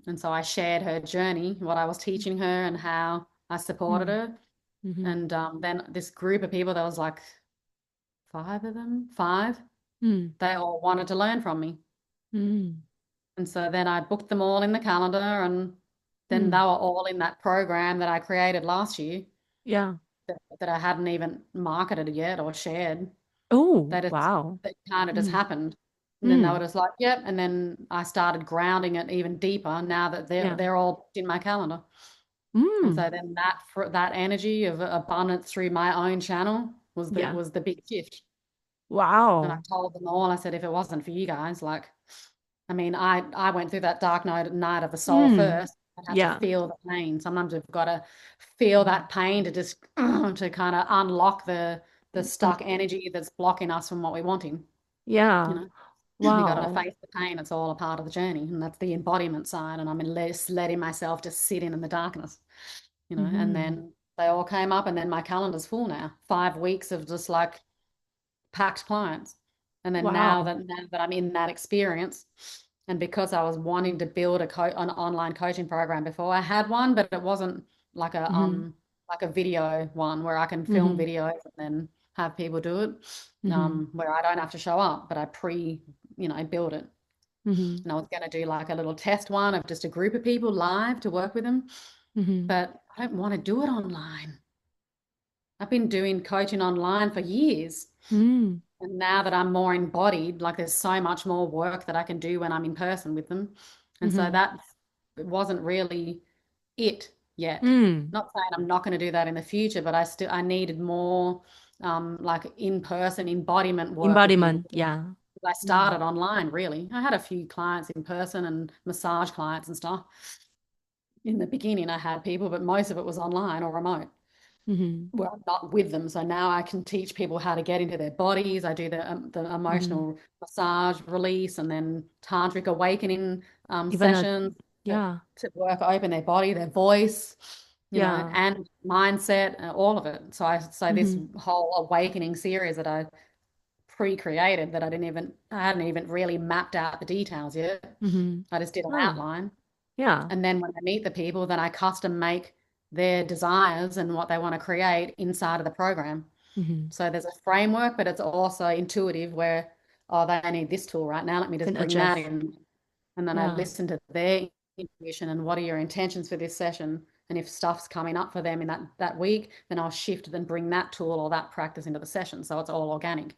And so I shared her journey, what I was teaching her and how I supported her. And then this group of people, there was like 5 of them, they all wanted to learn from me. And so then I booked them all in the calendar and then they were all in that program that I created last year.
Yeah.
That I hadn't even marketed yet or shared.
Oh,
That
wow.
kind of just happened. And then they were just like, yep. And then I started grounding it even deeper now that they're all in my calendar. And so then that energy of abundance through my own channel was the big shift.
Wow.
And I told them all, I said, if it wasn't for you guys, like, I mean, I went through that dark night of the soul first. I had to feel the pain. Sometimes we've got to feel that pain to just to kind of unlock the stuck energy that's blocking us from what we're wanting.
Yeah.
You know, we got to
Wow.
face the pain. It's all a part of the journey, and that's the embodiment side. And I'm letting myself just sit in the darkness. And then they all came up, and then my calendar's full now. 5 weeks of just like packed clients. And then now
Wow.
that I'm in that experience, and because I was wanting to build an online coaching program before, I had one, but it wasn't like a video one where I can film videos and then have people do it, where I don't have to show up, but I build it. And I was going to do like a little test one of just a group of people live to work with them, but I don't want to do it online. I've been doing coaching online for years. And now that I'm more embodied, like there's so much more work that I can do when I'm in person with them. And so that wasn't really it yet. Not saying I'm not going to do that in the future, but I needed more like in-person embodiment work with people.
Embodiment. Yeah.
I started online, really. I had a few clients in person and massage clients and stuff. In the beginning, I had people, but most of it was online or remote. Well, not with them. So now I can teach people how to get into their bodies. I do the emotional massage release and then tantric awakening sessions to work open their body, their voice, and mindset, all of it. So this whole awakening series that I pre-created that I hadn't even really mapped out the details yet. I just did an outline.
Yeah.
And then when I meet the people, then I custom make their desires and what they want to create inside of the program. So there's a framework, but it's also intuitive where, they need this tool right now. Let me just bring that in. And then I listen to their intuition and what are your intentions for this session? And if stuff's coming up for them in that week, then I'll shift and bring that tool or that practice into the session. So it's all organic.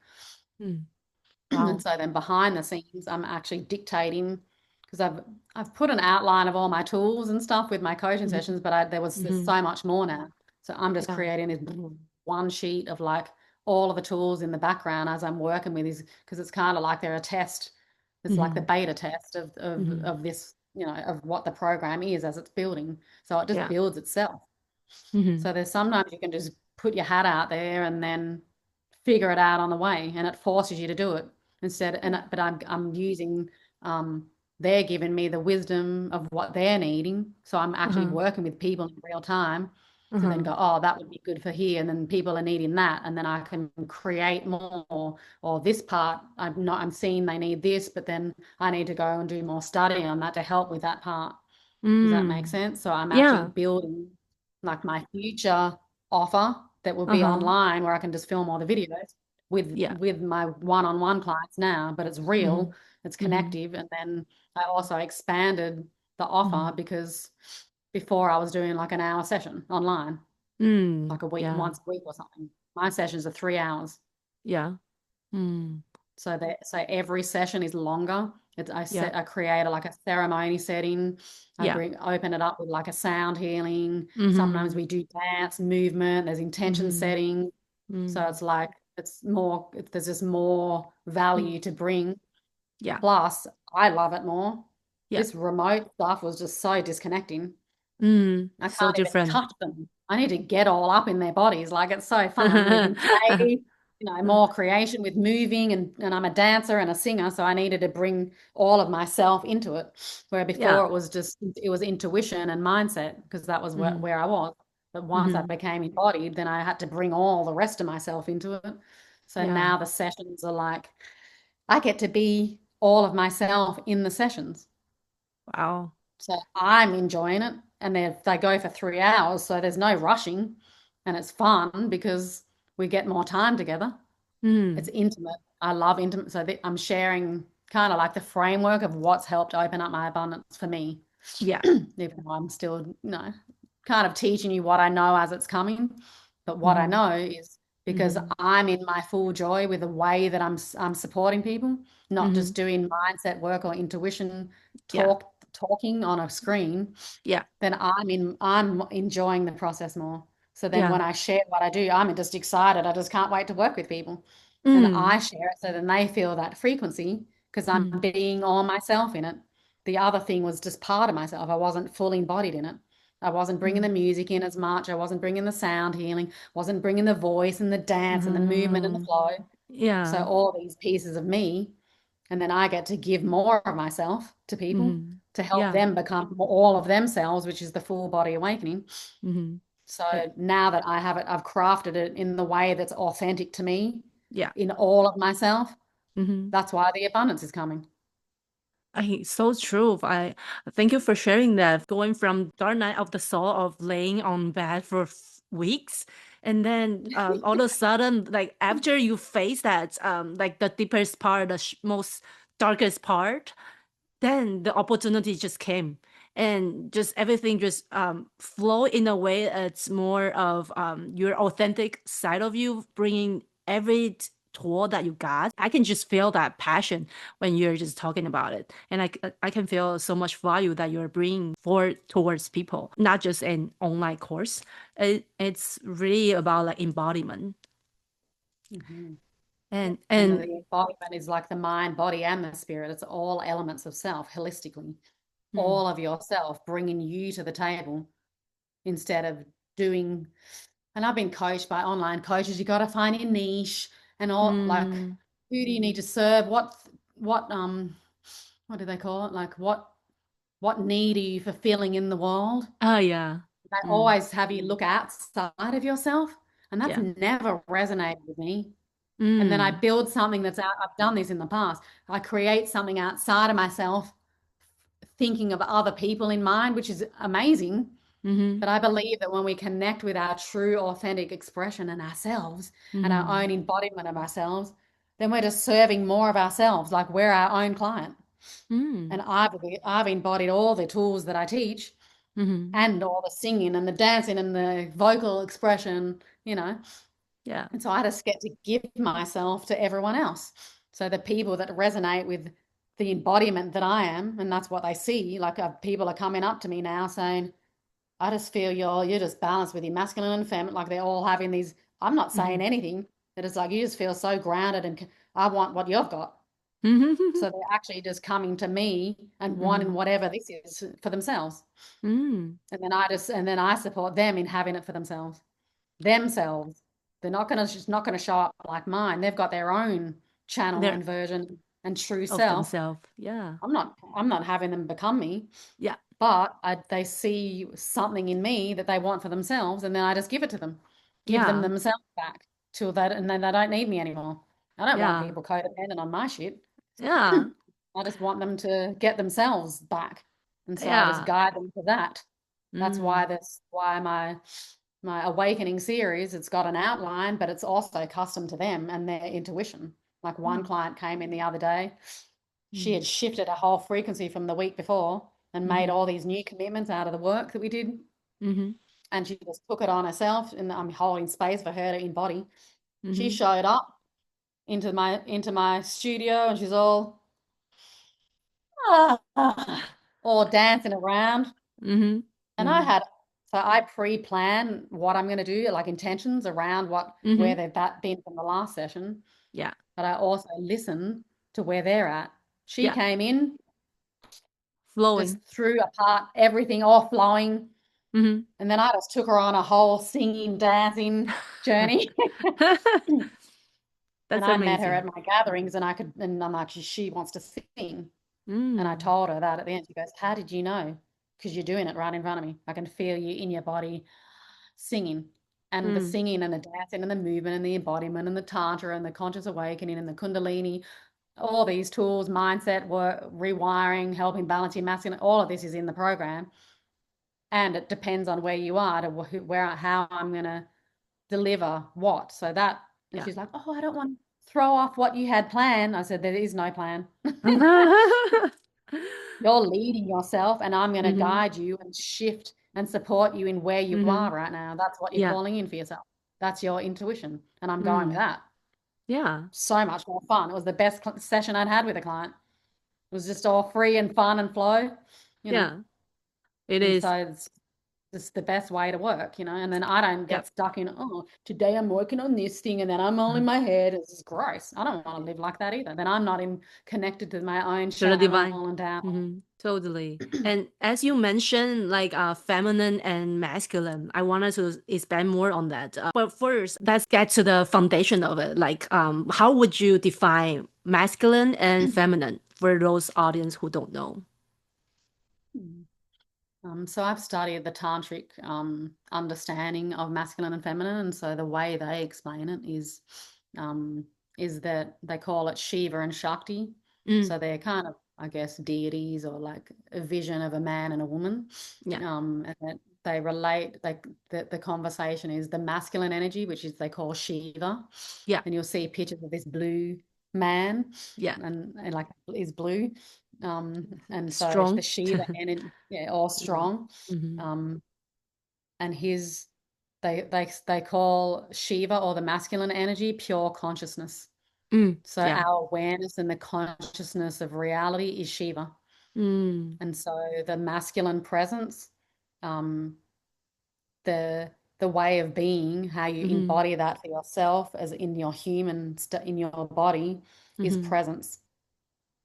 And so then behind the scenes, I'm actually dictating, because I've put an outline of all my tools and stuff with my coaching sessions, but there's so much more now. So I'm just creating this one sheet of like all of the tools in the background as I'm working with these, because it's kind of like they're a test. It's like the beta test of this, of what the program is as it's building. So it just builds itself. So there's sometimes you can just put your hat out there and then figure it out on the way, and it forces you to do it instead. But I'm using they're giving me the wisdom of what they're needing. So I'm actually working with people in real time to then go, oh, that would be good for here. And then people are needing that. And then I can create more, or this part, I'm seeing they need this, but then I need to go and do more study on that to help with that part. Does that make sense? So I'm actually building like my future offer that will be online where I can just film all the videos with my one-on-one clients now, but it's real, it's connective. And then I also expanded the offer because before I was doing like an hour session online, like a week, once a week or something. My sessions are 3 hours.
Yeah.
So every session is longer. I create like a ceremony setting. I open it up with like a sound healing. Sometimes we do dance, movement. There's intention setting. So it's like there's just more value to bring.
Yeah.
Plus, I love it more.
Yeah.
This remote stuff was just so disconnecting.
I
can't even touch them. I need to get all up in their bodies. Like, it's so fun. We can play, more creation with moving, and I'm a dancer and a singer, so I needed to bring all of myself into it. Where before it was intuition and mindset, because that was where I was. But once I became embodied, then I had to bring all the rest of myself into it. So now the sessions are like, I get to be all of myself in the sessions.
Wow.
So I'm enjoying it, and they go for 3 hours, so there's no rushing, and it's fun because we get more time together. It's intimate. I love intimate. So I'm sharing kind of like the framework of what's helped open up my abundance for me.
Yeah.
Even though I'm still, kind of teaching you what I know as it's coming, but what I know is because I'm in my full joy with the way that I'm supporting people, not just doing mindset work or intuition talking on a screen. Then I'm enjoying the process more. So then when I share what I do, I'm just excited. I just can't wait to work with people. And I share it so then they feel that frequency because I'm being all myself in it. The other thing was just part of myself. I wasn't fully embodied in it. I wasn't bringing the music in as much. I wasn't bringing the sound healing, wasn't bringing the voice and the dance and the movement and the flow. So all these pieces of me, and then I get to give more of myself to people to help them become all of themselves, which is the full body awakening. So now that I have it, I've crafted it in the way that's authentic to me, in all of myself. That's why the abundance is coming.
So true. I thank you for sharing that. Going from dark night of the soul of laying on bed for weeks, and then all of a sudden, like after you face that, like the deepest part, the most darkest part, then the opportunity just came, and just everything just flow in a way that's more of your authentic side of you, bringing every tool that you got. I can just feel that passion when you're just talking about it, and I can feel so much value that you're bringing forward towards people, not just an online course. It's really about like embodiment.
And the embodiment is like the mind, body, and the spirit. It's all elements of self holistically. All of yourself, bringing you to the table instead of doing. And I've been coached by online coaches. You got to find your niche and all. Like, who do you need to serve? What do they call it? Like, what need are you fulfilling in the world?
Oh yeah.
They always have you look outside of yourself, and that's never resonated with me. And then I build something that's out. I've done this in the past. I create something outside of myself, thinking of other people in mind, which is amazing. But I believe that when we connect with our true, authentic expression and ourselves and our own embodiment of ourselves, then we're just serving more of ourselves, like we're our own client. And I've embodied all the tools that I teach and all the singing and the dancing and the vocal expression,
Yeah.
And so I just get to give myself to everyone else. So the people that resonate with the embodiment that I am, and that's what they see, like people are coming up to me now saying, I just feel you're just balanced with your masculine and feminine. Like they're all having these, I'm not saying anything, but it's like you just feel so grounded and I want what you've got. So they're actually just coming to me and wanting whatever this is for themselves. And then I support them in having it for themselves. They're not gonna show up like mine. They've got their own channel and version and true
of
self.
themselves. Yeah.
I'm not having them become me.
Yeah.
But they see something in me that they want for themselves, and then I just give it to them, give them themselves back till that, and then they don't need me anymore. I don't want people codependent on my shit.
Yeah.
I just want them to get themselves back, and so I just guide them to that. That's why my awakening series, it's got an outline, but it's also custom to them and their intuition. Like one client came in the other day, she had shifted a whole frequency from the week before and made all these new commitments out of the work that we did. And she just took it on herself, and I'm holding space for her to embody. She showed up into my studio, and she's all dancing around. And I had So I pre-plan what I'm going to do, like intentions around where they've been from the last session.
Yeah.
But I also listen to where they're at. She came in,
flowing,
just threw apart everything, all flowing.
Mm-hmm.
And then I just took her on a whole singing, dancing journey.
That's
and I
amazing.
met her at my gatherings, and I'm like, she wants to sing. And I told her that at the end. She goes, how did you know? Because you're doing it right in front of me. I can feel you in your body singing. And the singing and the dancing and the movement and the embodiment and the tantra and the conscious awakening and the kundalini, all these tools, mindset work, rewiring, helping balance your masculine, all of this is in the program. And it depends on where you are how I'm going to deliver what. So that, and she's like, oh, I don't want to throw off what you had planned. I said, there is no plan. You're leading yourself, and I'm going to guide you and shift and support you in where you are right now. That's what you're calling in for yourself. That's your intuition. And I'm going with that.
Yeah.
So much more fun. It was the best session I'd had with a client. It was just all free and fun and flow. You know?
It is.
So it's just the best way to work, and then I don't get stuck in, today I'm working on this thing and then I'm all in my head. It's just gross. I don't want to live like that either. Then I'm not connected to my own channel and down.
Totally. And as you mentioned, like feminine and masculine, I wanted to expand more on that. But first, let's get to the foundation of it. Like, how would you define masculine and feminine for those audience who don't know?
So I've studied the tantric understanding of masculine and feminine, and so the way they explain it is that they call it Shiva and Shakti. So they're kind of, I guess, deities, or like a vision of a man and a woman. And that they relate, like the conversation is the masculine energy, which is they call Shiva. And you'll see pictures of this blue man. And like is blue. And so
strong.
the Shiva energy, all strong. And they call Shiva, or the masculine energy, pure consciousness. So our awareness and the consciousness of reality is Shiva. And so the masculine presence, the way of being, how you embody that for yourself as in your in your body, is presence.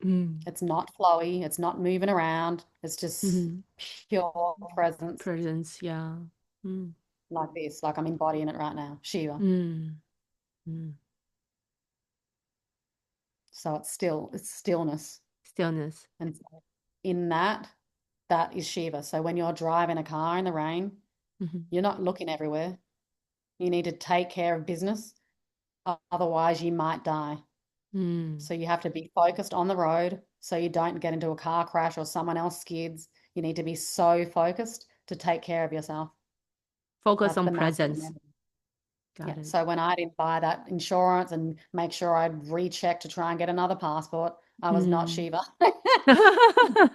It's not flowy, it's not moving around, it's just pure presence. Like this, like I'm embodying it right now, Shiva. So it's stillness. And so in that is Shiva. So when you're driving a car in the rain, you're not looking everywhere. You need to take care of business, otherwise you might die. So you have to be focused on the road so you don't get into a car crash or someone else skids. You need to be so focused to take care of yourself.
Focus on presence.
Got it. So when I didn't buy that insurance and make sure I'd recheck to try and get another passport, I was not Shiva. I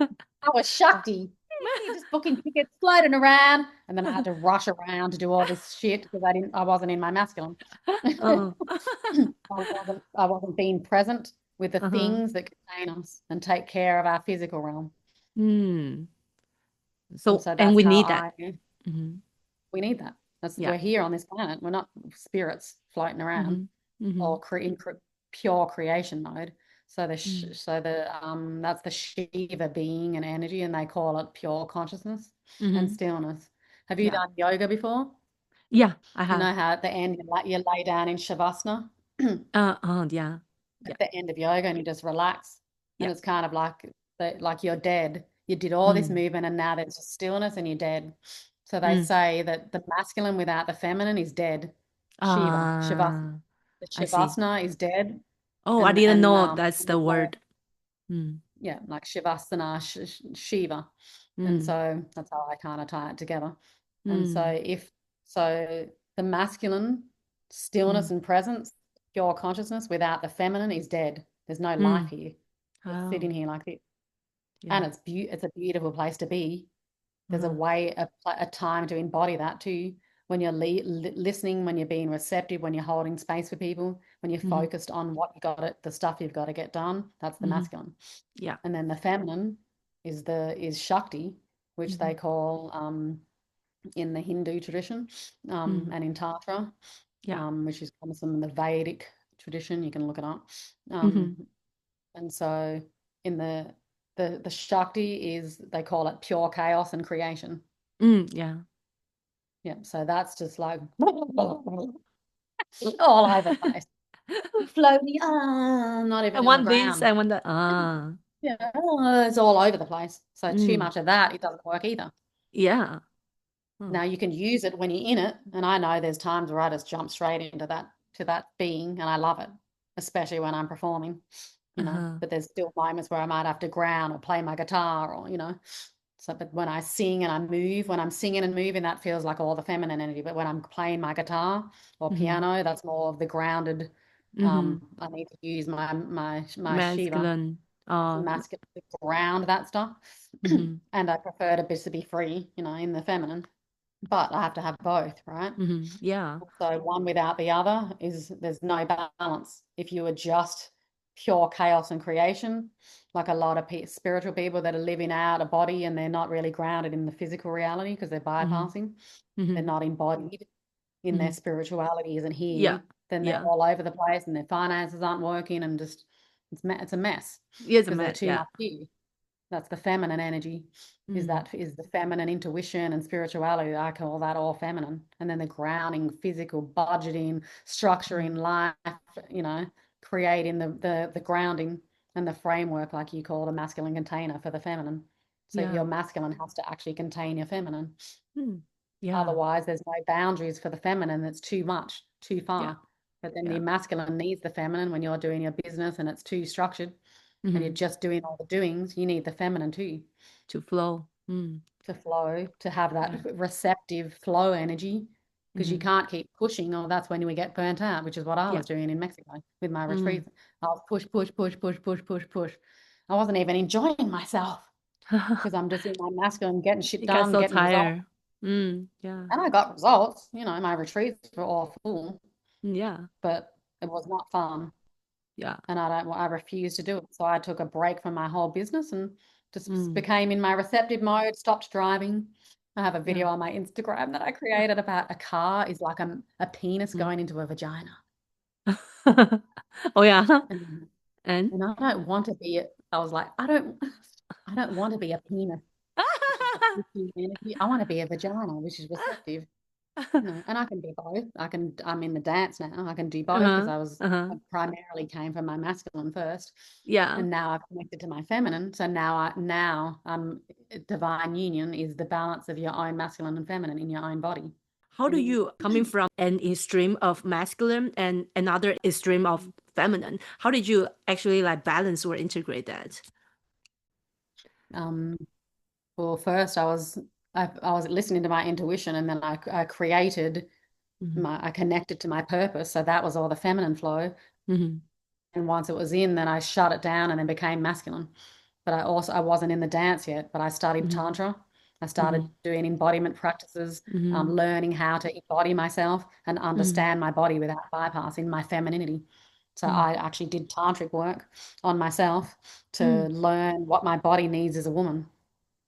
was Shakti. Just booking tickets, floating around, and then I had to rush around to do all this shit because I wasn't in my masculine. I wasn't being present with the things that contain us and take care of our physical realm.
So we need that.
We need that. We're here on this planet. We're not spirits floating around or in pure creation mode. So that's the Shiva being and energy, and they call it pure consciousness and stillness. Have you done yoga before?
Yeah, I have.
You know how at the end you lay down in Shavasana? At the end of yoga, and you just relax. And it's kind of like you're dead. You did all this movement, and now there's just stillness and you're dead. So they say that the masculine without the feminine is dead. Shiva, Shavasana. The Shavasana is dead.
Oh, I didn't know that's the word.
Yeah, like Shavasana, Shiva. And so that's how I kind of tie it together. And so the masculine, stillness and presence, pure consciousness without the feminine is dead. There's no life here. It's sitting here like this. And it's a beautiful place to be. There's a time to embody that too. When you're listening, when you're being receptive, when you're holding space for people, when you're focused on the stuff you've got to get done, that's the masculine. And then the feminine is Shakti, which they call in the Hindu tradition, and in Tantra, which is comes from the Vedic tradition. You can look it up. And so in the Shakti is, they call it pure chaos and creation.
Yeah.
So that's just like all over the place. Floating, not even
I
on
want
the
this,
ground.
I want that.
It's all over the place. So too much of that, it doesn't work either.
Yeah.
Now you can use it when you're in it, and I know there's times where I just jump straight into that being, and I love it, especially when I'm performing, but there's still moments where I might have to ground or play my guitar, or so. But when I sing and I move, when I'm singing and moving, that feels like all the feminine energy. But when I'm playing my guitar or piano, that's more of the grounded. I need to use my Shiva masculine to ground that stuff. And I prefer to be free, in the feminine. But I have to have both, right?
Yeah.
So one without the other there's no balance. If you are just pure chaos and creation, like a lot of spiritual people that are living out a body and they're not really grounded in the physical reality because they're bypassing, they're not embodied in their spirituality isn't here, then they're all over the place and their finances aren't working, and just it's a mess.
Yes,
because there's too much here. That's the feminine energy. Is the feminine intuition and spirituality. I call that all feminine. And then the grounding, physical, budgeting, structuring life, creating the grounding and the framework, like you call the masculine container for the feminine. So your masculine has to actually contain your feminine. Otherwise, there's no boundaries for the feminine. It's too much, too far. But then the masculine needs the feminine when you're doing your business and it's too structured. And you're just doing all the doings, you need the feminine too.
To flow.
To flow, to have that receptive flow energy, because you can't keep pushing, or that's when we get burnt out, which is what I was doing in Mexico with my retreats. I was push. I wasn't even enjoying myself because I'm just in my masculine, getting shit
You
done,
got so
getting
tired.
results. And I got results, my retreats were all full. But it was not fun. And I refused to do it. So I took a break from my whole business and just became in my receptive mode, stopped driving. I have a video on my Instagram that I created about a car is like a penis going into a vagina.
Oh yeah.
And I don't want to be it. I was like, I don't want to be a penis. I want to be a vagina, which is receptive. And I can be both. I'm in the dance now. I can do both because I primarily came from my masculine first. And now I've connected to my feminine. So now divine union is the balance of your own masculine and feminine in your own body.
How do you, coming from an extreme of masculine and another extreme of feminine, how did you actually balance or integrate that?
Well, first I was listening to my intuition, and then I created I connected to my purpose. So that was all the feminine flow. And once it was in, then I shut it down and then became masculine. But I wasn't in the dance yet, but I studied Tantra. I started doing embodiment practices, learning how to embody myself and understand my body without bypassing my femininity. So I actually did tantric work on myself to learn what my body needs as a woman.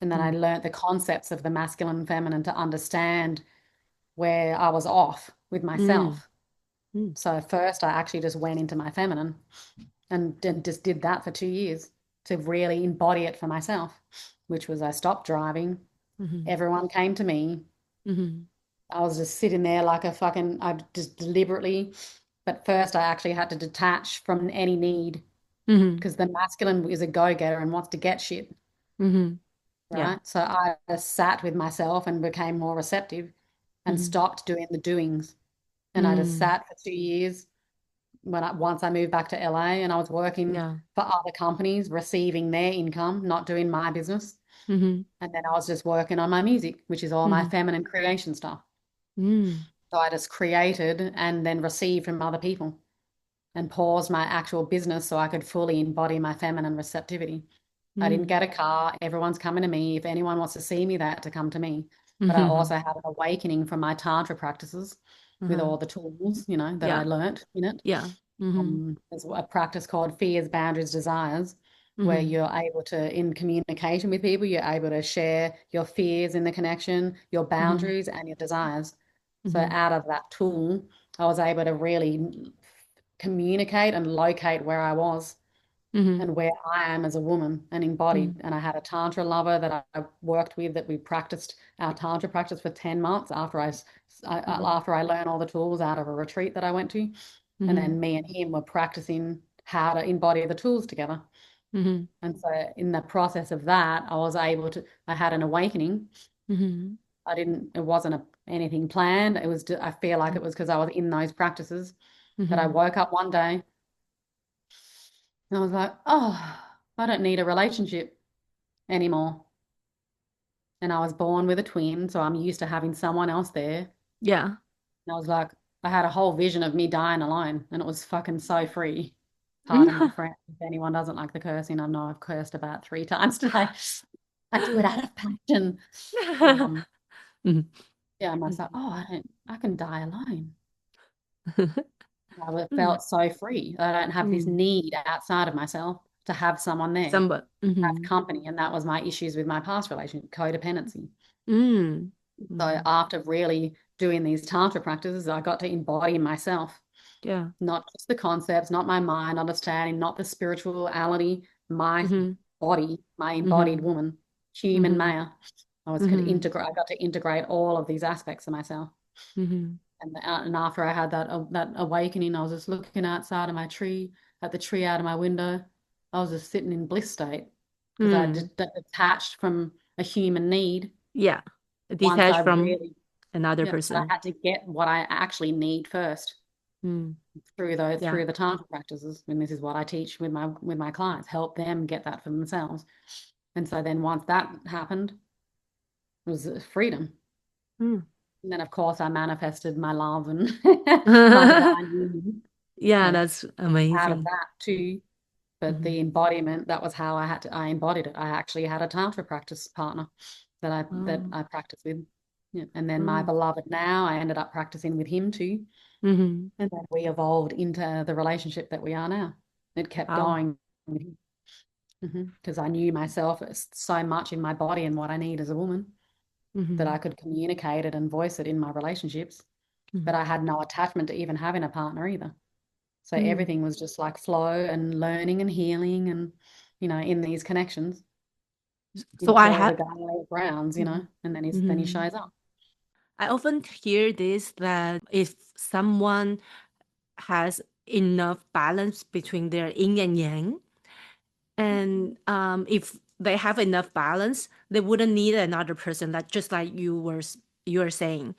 And then I learned the concepts of the masculine and feminine to understand where I was off with myself. So first I actually just went into my feminine and just did that for 2 years to really embody it for myself, which was I stopped driving. Everyone came to me. I was just sitting there like I just deliberately, but first I actually had to detach from any need, because the masculine is a go-getter and wants to get shit. Right? So I just sat with myself and became more receptive and stopped doing the doings. And I just sat for 2 years once I moved back to LA, and I was working for other companies, receiving their income, not doing my business. And then I was just working on my music, which is all my feminine creation stuff. So I just created and then received from other people and paused my actual business so I could fully embody my feminine receptivity. I didn't get a car. Everyone's coming to me. If anyone wants to see me, they had to come to me. But I also had an awakening from my Tantra practices with all the tools, that I learnt in it. There's a practice called Fears, Boundaries, Desires. where
Mhm.
you're able to, in communication with people, you're able to share your fears in the connection, your
Mhm.
boundaries, and your desires. So
Mhm.
out of that tool, I was able to really communicate and locate where I was
Mhm.
and where I am as a woman and embodied.
Mhm.
And I had a Tantra lover that I worked with, that we practiced our Tantra practice for 10 months after
Mhm.
after I learned all the tools out of a retreat that I went to. And
Mhm.
then me and him were practicing how to embody the tools together.
Mhm.
And so in the process of that, I had an awakening.
Mhm.
It wasn't anything planned. I feel like it was because I was in those practices that I
Mhm.
woke up one day and I was like, oh, I don't need a relationship anymore. And I was born with a twin, so I'm used to having someone else there.
Yeah.
And I was like, I had a whole vision of me dying alone, and it was fucking so free. Pardon my French. If anyone doesn't like the cursing, I know I've cursed about 3 times today. I do it out of passion.
Mhm.
Yeah, and I was like,
Mhm.
oh, I can die alone. I
Mm.
felt so free. I don't have this
Mm.
need outside of myself to have someone there,
Somebody.
have
Mhm.
company. And that was my issues with my past relationship, codependency.
Mm.
So
Mhm.
after really doing these Tantra practices, I got to embody myself,
Yeah.
not just the concepts, not my mind understanding, not the spirituality, my
Mhm.
body, my embodied
Mhm.
woman, human
Mhm.
Maya.
Mhm.
I got to integrate all of these aspects of myself.
Mhm.
And after I had that awakening, I was just looking outside of my tree, at the tree out of my window. I was just sitting in bliss state because I
Mm.
just detached from a human need.
Yeah.
Once I
Detached from
really,
another
yeah, but I
person.
had to get what I actually need first
Mm. Yeah.
through the Tantra practices. And this is what I teach with my clients, help them get that for themselves. And so then once that happened, it was freedom.
Mm.
And then of course I manifested my love and my divine union.
Yeah,
So
that's
out of
amazing.
that too. But
Mhm.
the embodiment, that was how I embodied it. I actually had a Tantra practice partner that
Oh.
I practiced with. Yeah. And then my
Mm.
beloved now, I ended up practicing with him too.
Mhm.
And then we evolved into the relationship that we are now. It kept
Wow.
going because I knew myself so much in my body and what I need as a woman that I
Mhm.
could communicate it and voice it in my relationships. But
Mhm.
I had no attachment to even having a partner either. So
Mm.
everything was just like flow and learning and healing and, in these connections
So I
until the
have.
guy grounds,
Mhm.
and then he
Mhm.
shows up.
I often hear this that if someone has enough balance between their yin and yang, and if they have enough balance, they wouldn't need another person. That just like you were saying.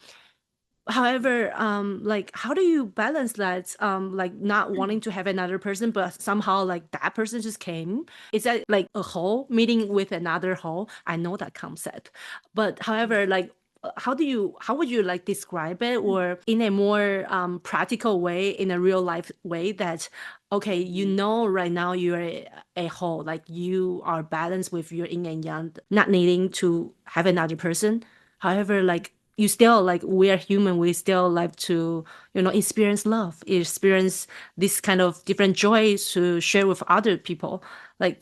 However, like how do you balance that? Like not wanting to have another person, but somehow like that person just came. Is that like a whole meeting with another whole? I know that concept, but however, like how would you like describe it, or in a more practical way, in a real life way, that okay, you know right now you're a whole, like you are balanced with your yin and yang, not needing to have another person. However, like you still, like we are human, we still like to experience love, experience this kind of different joys to share with other people. like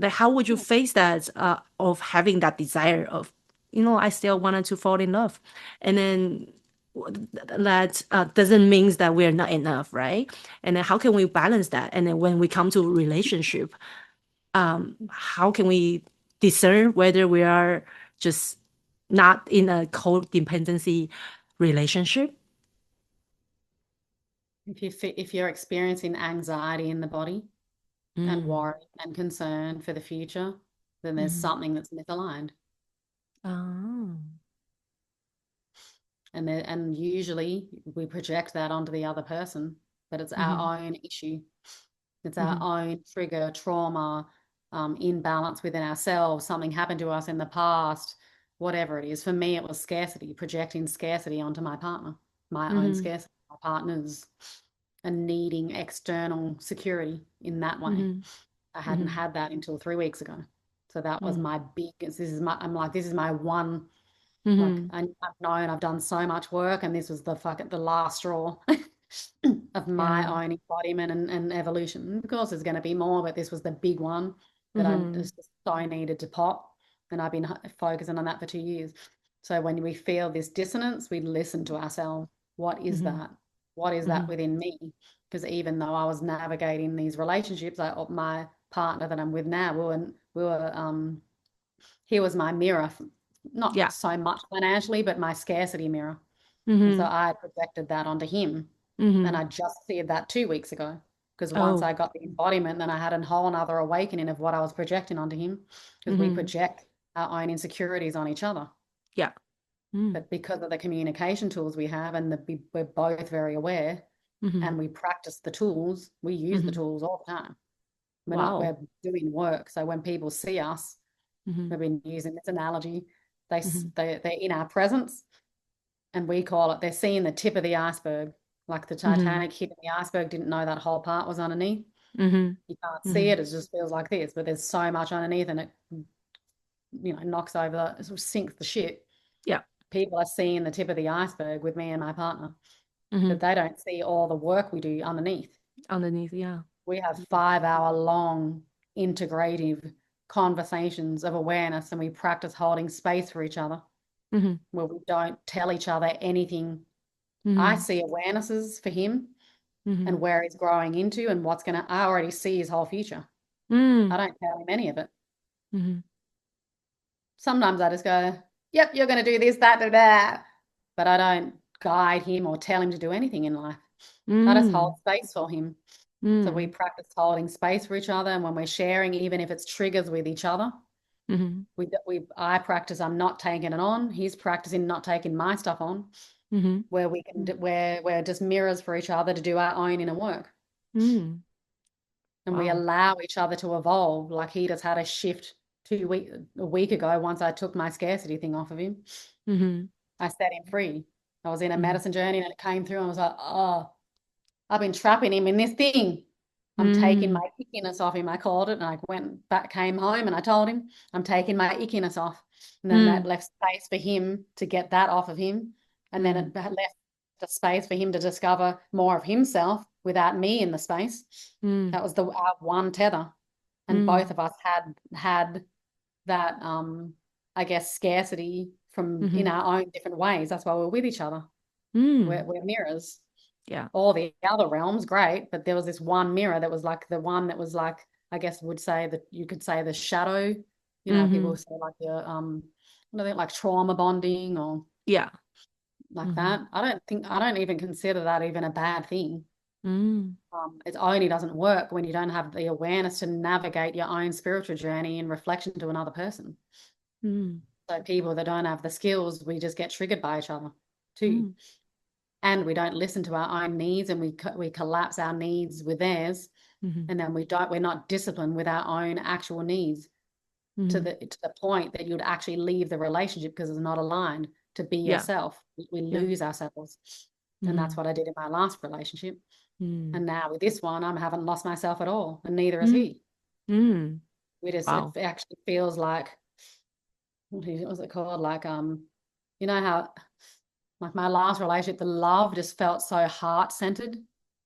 how would you face that, of having that desire of, I still wanted to fall in love, and then that doesn't mean that we're not enough, right? And then how can we balance that? And then when we come to relationship, how can we discern whether we are just not in a codependency relationship?
If you're experiencing anxiety in the body and
Mm.
worry and concern for the future, then there's
Mm.
something that's misaligned.
Oh.
And usually we project that onto the other person, but it's
Mm-hmm.
our own issue. It's our
Mm-hmm.
own trigger, trauma, imbalance within ourselves. Something happened to us in the past, whatever it is. For me, it was scarcity, projecting scarcity onto my partner, my own
Mm-hmm.
scarcity, my partner's, and needing external security in that way.
Mm-hmm.
I hadn't
Mm-hmm.
had that until 3 weeks ago. So that was my biggest, this is my one, like,
Mm-hmm.
I've known I've done so much work, and this was the last straw of
Yeah.
my own embodiment and evolution. Of course, there's going to be more, but this was the big one that I just so needed to pop. And I've been focusing on that for 2 years. So when we feel this dissonance, we listen to ourselves. What is that? What is that within me? Because even though I was navigating these relationships, my partner that I'm with now, he was my mirror, not so much financially, but my scarcity mirror. And so I projected that onto him. And I just said that 2 weeks ago, because once I got the embodiment, then I had a whole other awakening of what I was projecting onto him, because we project our own insecurities on each other.
Yeah.
But because of the communication tools we have, and we're both very aware, and we practice the tools, we use the tools all the time. We're doing work. So when people see us, we've been using this analogy, they're in our presence, and we call it, they're seeing the tip of the iceberg. Like the Titanic hitting the iceberg, didn't know that whole part was underneath. You can't see it. It just feels like this, but there's so much underneath, and it, knocks over, it sort of sinks the ship.
Yeah.
People are seeing the tip of the iceberg with me and my partner, but they don't see all the work we do underneath.
Yeah.
We have 5-hour-long integrative conversations of awareness, and we practice holding space for each other, where we don't tell each other anything. I see awarenesses for him and where he's growing into and I already see his whole future. I don't tell him any of it. Sometimes I just go, yep, you're going to do this, that, that. But I don't guide him or tell him to do anything in life. I just hold space for him. So we practice holding space for each other. And when we're sharing, even if it's triggers with each other, I practice I'm not taking it on. He's practicing not taking my stuff on. Where we can we're just mirrors for each other to do our own inner work. And we allow each other to evolve. Like he just had a shift a week ago once I took my scarcity thing off of him. I set him free. I was in a medicine journey, and it came through, and I was like, oh, I've been trapping him in this thing. I'm taking my ickiness off him, I called it. And I went back, came home, and I told him I'm taking my ickiness off. And then that left space for him to get that off of him. And then it left the space for him to discover more of himself without me in the space. That was our one tether. And both of us had that, I guess, scarcity from in our own different ways. That's why we're with each other. We're mirrors.
Yeah.
All the other realms, great. But there was this one mirror that was like the one that was like, I guess you could say the shadow. People say like like trauma bonding or like that. I don't even consider that even a bad thing. It only doesn't work when you don't have the awareness to navigate your own spiritual journey in reflection to another person. So people that don't have the skills, we just get triggered by each other too. And we don't listen to our own needs, and we collapse our needs with theirs. And then we're not disciplined with our own actual needs to the point that you'd actually leave the relationship because it's not aligned to be yourself. We lose ourselves. And that's what I did in my last relationship. And now with this one, I haven't lost myself at all, and neither has he. We just it actually feels like, what was it called? Like how like my last relationship, the love just felt so heart-centered.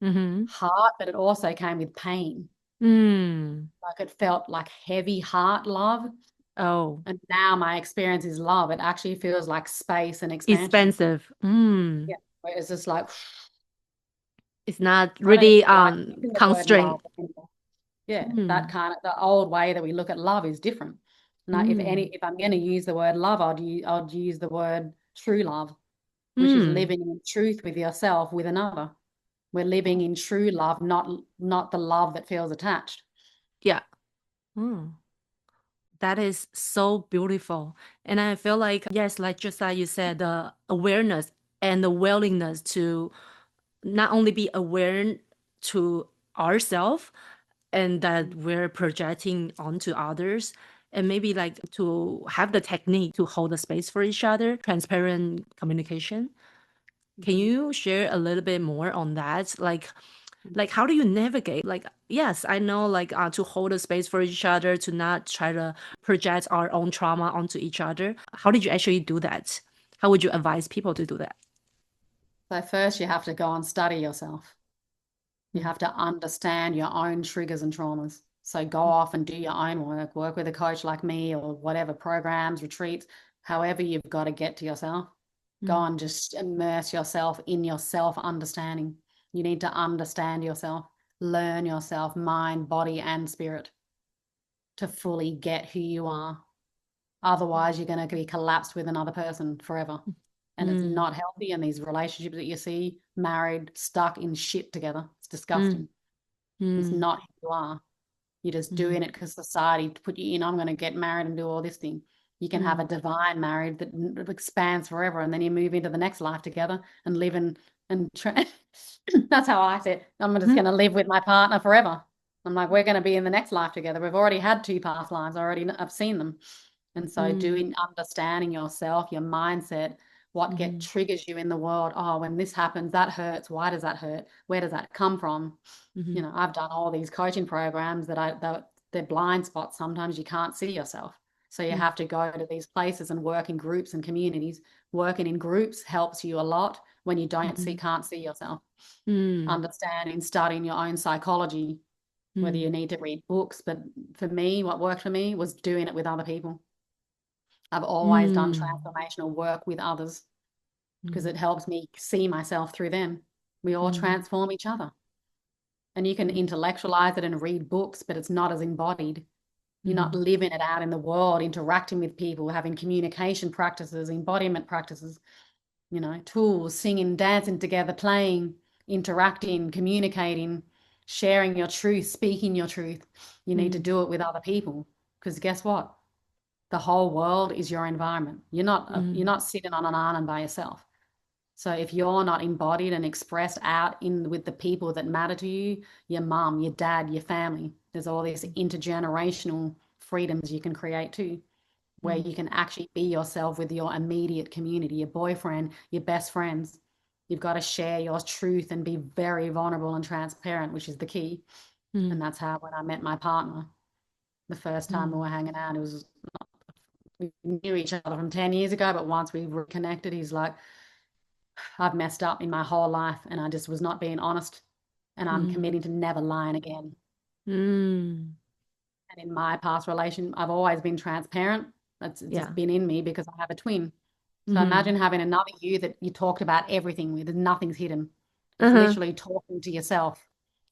Heart, but it also came with pain. Like it felt like heavy heart love. And now my experience is love. It actually feels like space and expansion.
Expensive.
Yeah. Where it's just like,
it's not really constrained.
That kind of the old way that we look at love is different. Now, if I'm going to use the word love, I'd use the word true love, which is living in truth with yourself, with another. We're living in true love, not the love that feels attached.
Yeah. That is so beautiful. And I feel like, yes, like just like you said, the awareness and the willingness to not only be aware to ourselves and that we're projecting onto others, and maybe like to have the technique to hold the space for each other, transparent communication. Can you share a little bit more on that? Like how do you navigate? Like, yes, I know, like to hold a space for each other, to not try to project our own trauma onto each other. How did you actually do that? How would you advise people to do that?
So first you have to go and study yourself. You have to understand your own triggers and traumas. So go off and do your own work with a coach like me or whatever, programs, retreats, however you've got to get to yourself. Go and just immerse yourself in your self-understanding. You need to understand yourself, learn yourself, mind, body, and spirit to fully get who you are. Otherwise, you're going to be collapsed with another person forever. And it's not healthy. And these relationships that you see, married, stuck in shit together, it's disgusting. It's not who you are. You're just doing it because society put you in, I'm going to get married and do all this thing. You can have a divine marriage that expands forever, and then you move into the next life together and live that's how I said, I'm just going to live with my partner forever. I'm like, we're going to be in the next life together. We've already had 2 past lives. I've seen them. And so understanding yourself, your mindset, what triggers you in the world. Oh, when this happens, that hurts. Why does that hurt? Where does that come from? You know, I've done all these coaching programs that they're blind spots. Sometimes you can't see yourself. So you have to go to these places and work in groups and communities. Working in groups helps you a lot when you can't see yourself. Understanding, studying your own psychology, whether you need to read books. But for me, what worked for me was doing it with other people. I've always done transformational work with others because it helps me see myself through them. We all transform each other. And you can intellectualize it and read books, but it's not as embodied. You're not living it out in the world, interacting with people, having communication practices, embodiment practices, you know, tools, singing, dancing together, playing, interacting, communicating, sharing your truth, speaking your truth. You need to do it with other people because guess what? The whole world is your environment. You're not sitting on an island by yourself. So if you're not embodied and expressed out with the people that matter to you, your mum, your dad, your family, there's all these intergenerational freedoms you can create too, where you can actually be yourself with your immediate community, your boyfriend, your best friends. You've got to share your truth and be very vulnerable and transparent, which is the key. And that's how when I met my partner, the first time we were hanging out, we knew each other from 10 years ago, but once we reconnected, he's like, I've messed up in my whole life and I just was not being honest, and I'm committing to never lying again. And in my past relation, I've always been transparent. That's just been in me because I have a twin. So imagine having another you that you talked about everything with, and nothing's hidden. It's literally talking to yourself.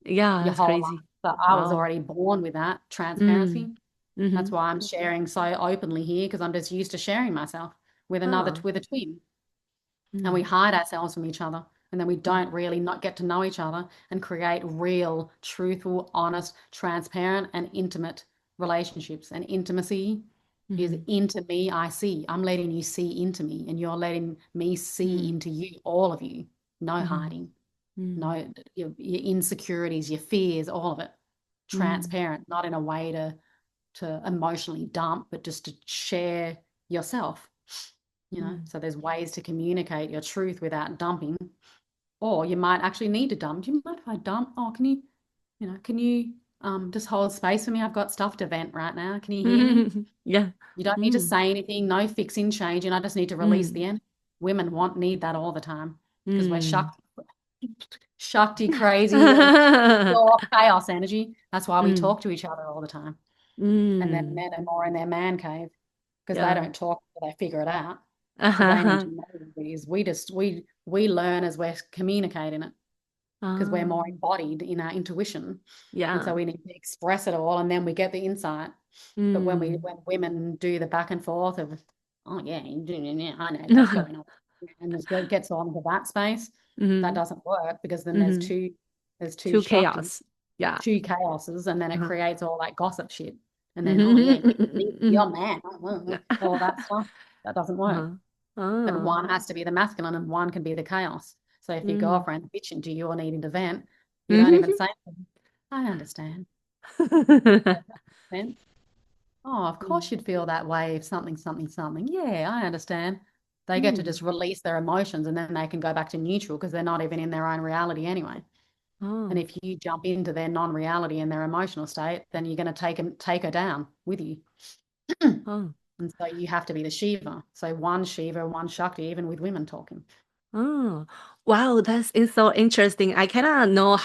Yeah,
your
that's
whole
crazy.
life. So I was already born with that transparency. That's why I'm sharing so openly here, because I'm just used to sharing myself with with a twin. And we hide ourselves from each other, and then we don't really not get to know each other and create real, truthful, honest, transparent, and intimate relationships. And intimacy is into me, I see. I'm letting you see into me, and you're letting me see into you, all of you. No hiding, no your insecurities, your fears, all of it. Transparent, not in a way to emotionally dump, but just to share yourself. You know, so there's ways to communicate your truth without dumping, or you might actually need to dump. Do you mind if I dump? Oh, can you just hold space for me? I've got stuff to vent right now. Can you hear me?
Yeah.
You don't need to say anything, no fixing, changing. I just need to release the energy. Women need that all the time because we're Shakti crazy, pure chaos energy. That's why we talk to each other all the time. And then men are more in their man cave because they don't talk until they figure it out. They need to know what it is. We learn as we're communicating it because we're more embodied in our intuition. And so we need to express it all, and then we get the insight. But when women do the back and forth of, oh yeah, I know what's going on, and just gets on to that space, that doesn't work, because then there's two
Two
Shaktis,
chaos. Yeah.
two chaoses, and then it creates all that gossip shit. And then, oh yeah, you're man, all that stuff. That doesn't work. But one has to be the masculine and one can be the chaos. So if your girlfriend's bitching to you or needing to vent, you don't even say anything. I understand. Then, oh, of course you'd feel that way if something. Yeah, I understand. They get to just release their emotions, and then they can go back to neutral because they're not even in their own reality anyway. And if you jump into their non-reality and their emotional state, then you're going to take her down with you. And so you have to be the Shiva. So one Shiva, one Shakti, even with women talking.
Oh, wow, is so interesting. I kind of know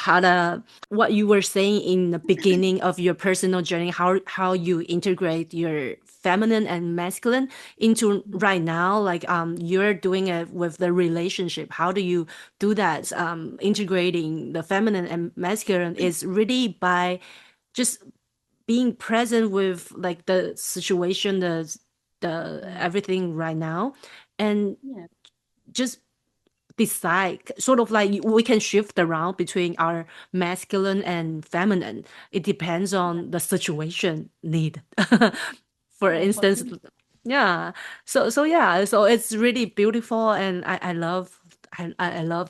what you were saying in the beginning of your personal journey, how you integrate your feminine and masculine into right now, like you're doing it with the relationship. How do you do that? Integrating the feminine and masculine is really by just being present with like the situation, the everything right now, and
Yeah.
just decide sort of like we can shift around between our masculine and feminine. It depends on the situation need. For
Yeah, that's
instance, yeah. So yeah, so it's really beautiful, and I love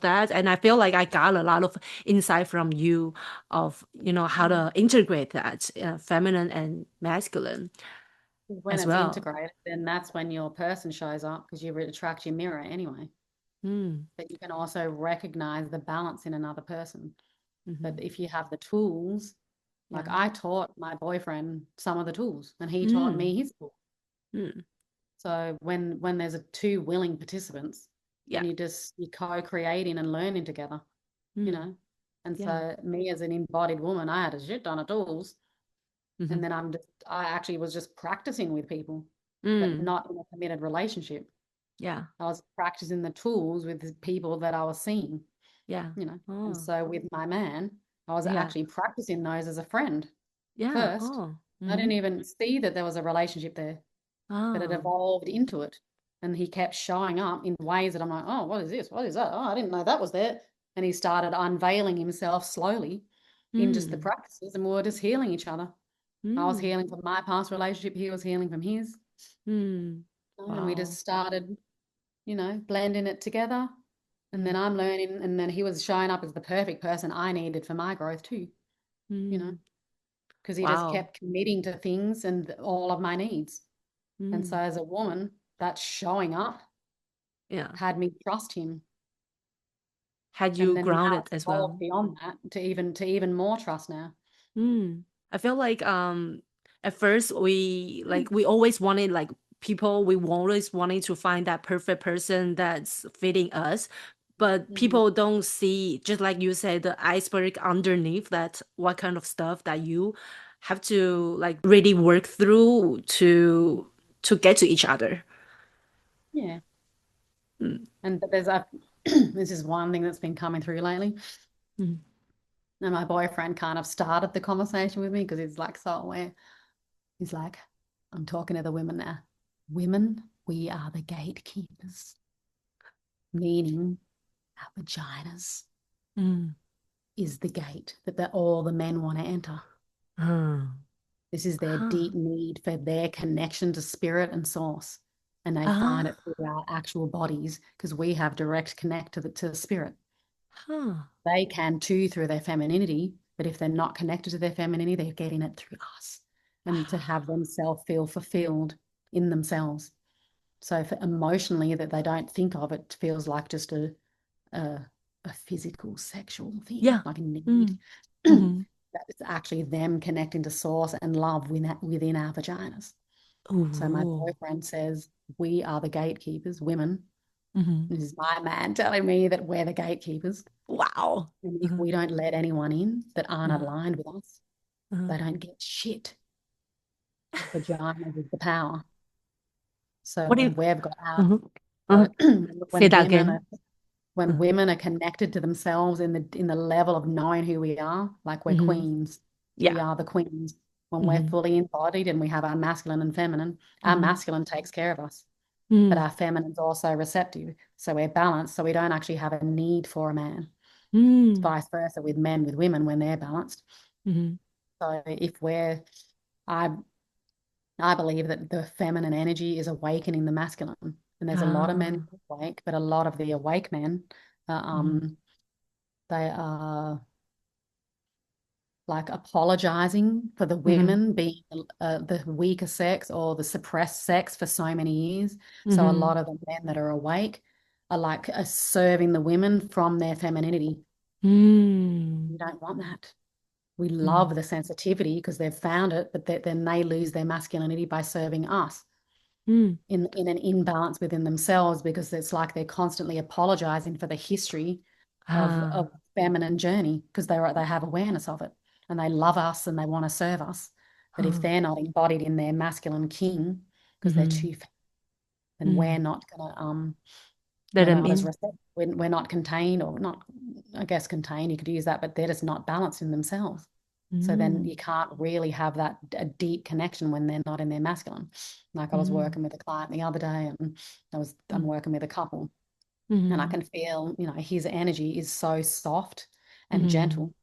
that, and I feel like I got a lot of insight from you of how to integrate that feminine and masculine
when
as
it's
well.
integrated, then that's when your person shows up because you attract your mirror anyway.
Mm,
But you can also recognize the balance in another person. But
mhm.
if you have the tools, like
Yeah.
I taught my boyfriend some of the tools and he taught
Mm,
me his tools.
mm.
So when there's two willing participants, then
Yeah.
you're co-creating and learning together, you
Mm,
know. And
yeah.
so me as an embodied woman, I had a shit ton of tools. And
Mhm.
then I actually was just practicing with people, but
Mm,
not in a committed relationship.
yeah.
I was practicing the tools with the people that I was seeing,
Yeah.
you know. And
Oh,
so with my man, I was
yeah.
actually practicing those as a friend
Yeah.
first.
Oh.
I
Mhm.
didn't even see that there was a relationship there, but it
Oh.
evolved into it. And he kept showing up in ways that I'm like, oh, what is this? What is that? Oh, I didn't know that was there. And he started unveiling himself slowly in just the
Mm.
practices, and we were just healing each other. I was
Mm.
healing from my past relationship, he was healing from his,
Mm.
and we just
Wow.
started, blending it together. And then
Mm.
I'm learning, and then he was showing up as the perfect person I needed for my growth too,
Mm.
because he just
Wow.
kept committing to things and all of my needs. And so
Mm.
as a woman, that showing up
Yeah.
had me trust him.
Had
And
you
then now
grounded
it's
as
evolved
well?
beyond that to even more trust now.
Mm. I feel like at first we always wanted like people we always wanted to find that perfect person that's fitting us, but
Mhm.
people don't see, just like you said, the iceberg underneath that, what kind of stuff that you have to like really work through to get to each other.
Yeah.
Mm.
And but there's a this is one thing that's been coming through lately.
Mm.
And my boyfriend kind of started the conversation with me because he's like so aware. He's like, I'm talking to the women now. Women, we are the gatekeepers, meaning our vaginas
Mm.
is the gate that all the men want to enter.
Huh.
This is their
Huh.
deep need for their connection to spirit and source. And they find it
Ah.
through our actual bodies because we have direct connect to the spirit.
Huh.
They can too through their femininity, but if they're not connected to their femininity, they're getting it through us. And to have themselves feel fulfilled in themselves. So for emotionally that they don't think of it feels like just a, a physical sexual thing,
Yeah.
like a need.
Mm. Mm-hmm.
That it's actually them connecting to source and love within our vaginas. So my
Ooh.
boyfriend says we are the gatekeepers, women.
Mm-hmm.
This is my man telling me that we're the gatekeepers.
Wow.
And if
Uh-huh.
we don't let anyone in that aren't
Uh-huh.
aligned with us,
Uh-huh.
they don't get shit. Vaginas is the power. So
What do
when
you
we've got our
uh-huh. Uh-huh.
so
Say
when
that
women
again?
are when women are connected to themselves in the level of knowing who we are, like we're
Mm-hmm.
queens, we
Yeah.
are the queens. When we're
Mm-hmm.
fully embodied and we have our masculine and feminine, our
Mm-hmm.
masculine takes care of us, but
Mm.
our feminine's also receptive. So we're balanced. So we don't actually have a need for a man. It's
Mm.
vice versa with men with women when they're balanced.
Mm-hmm.
So I I believe that the feminine energy is awakening the masculine. And there's a lot of men
Ah.
awake, but a lot of the awake men, uh,
Mm-hmm.
um, they are like apologizing for the
Mm-hmm.
women being the weaker sex or the suppressed sex for so many years. So a
Mm-hmm.
lot of the men that are awake are serving the women from their femininity.
Mm.
You don't want that. We
Mm.
love the sensitivity because they've found it, but then they lose their masculinity by serving us.
Mm.
in an imbalance within themselves, because it's like they're constantly apologizing for the history of feminine journey, because they have awareness of it and they love us and they want to serve us. But if they're not embodied in their masculine king, because they're too, then we're not gonna
Let
we're
them
not as
in.
receptive. We're not contained, or not, I guess contained, you could use that, but they're just not balanced in themselves. So then you can't really have a deep connection when they're not in their masculine. Like I was working with a client the other day, and I'm working with a couple, and I can feel, his energy is so soft and gentle,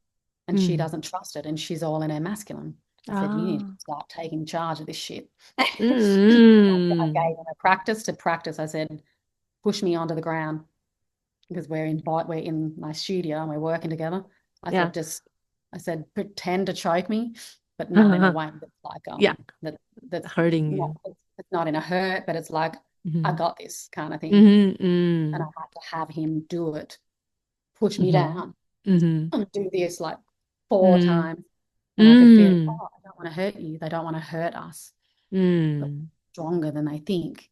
and she doesn't trust it, and she's all in her masculine. I said, you need to start taking charge of this shit. I gave him a practice to practice. I said, push me onto the ground, because we're in my studio and we're working together. I said, pretend to choke me, but not in a way that's like that's
hurting
not,
you.
it's not in a hurt, but it's like I got this kind of thing. And I had to have him do it, push me down, and do this like 4 times. And I could feel, oh, I don't want to hurt you. They don't want to hurt us. But stronger than they think.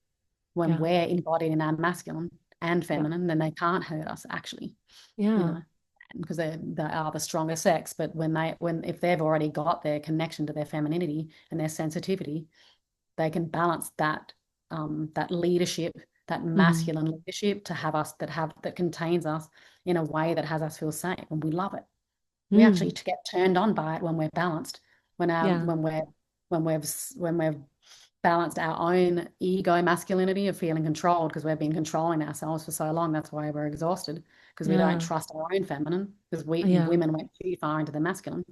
When we're embodied in our masculine and feminine, then they can't hurt us, actually. Because they are the stronger sex. But if they've already got their connection to their femininity and their sensitivity, they can balance that leadership, that masculine leadership, to have us that contains us in a way that has us feel safe, and we love it. We actually get turned on by it when we're balanced, when we've balanced our own ego masculinity of feeling controlled, because we've been controlling ourselves for so long. That's why we're exhausted, because we don't trust our own feminine, because women went too far into the masculine.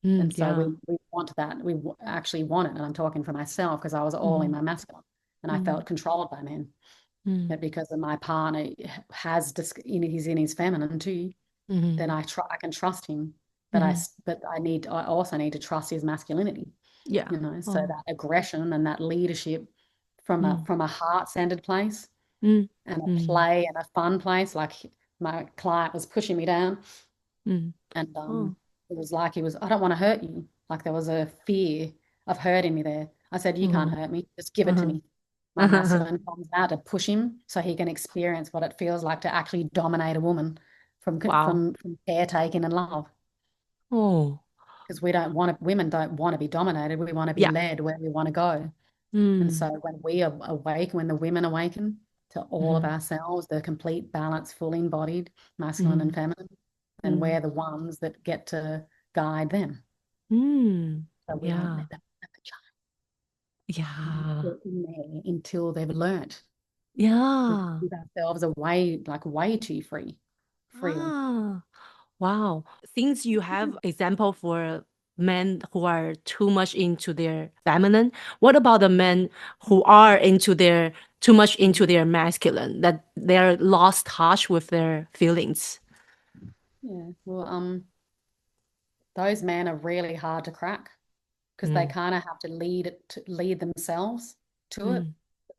And so we want that. We actually want it. And I'm talking for myself, because I was all in my masculine, and I felt controlled by men. But because of my partner he's in his feminine too, then I can trust him. But I also need to trust his masculinity. So that aggression and that leadership from a heart-centered place, and a play and a fun place. Like my client was pushing me down, and it was like I don't want to hurt you. Like there was a fear of hurting me there. I said, you can't hurt me, just give it to me. My masculine comes out to push him so he can experience what it feels like to actually dominate a woman from caretaking and love. Because women don't want to be dominated. We want to be led where we want to go. And so when we awake, when the women awaken to all of ourselves, the complete balance, fully embodied, masculine and feminine, then we're the ones that get to guide them. So we don't let them have a child in there until they've learnt. We give ourselves away, like way too freely.
Wow. Since you have example for men who are too much into their feminine, what about the men who are too much into their masculine, that they're lost touch with their feelings?
Yeah, well, those men are really hard to crack, because they kind of have to lead themselves to it.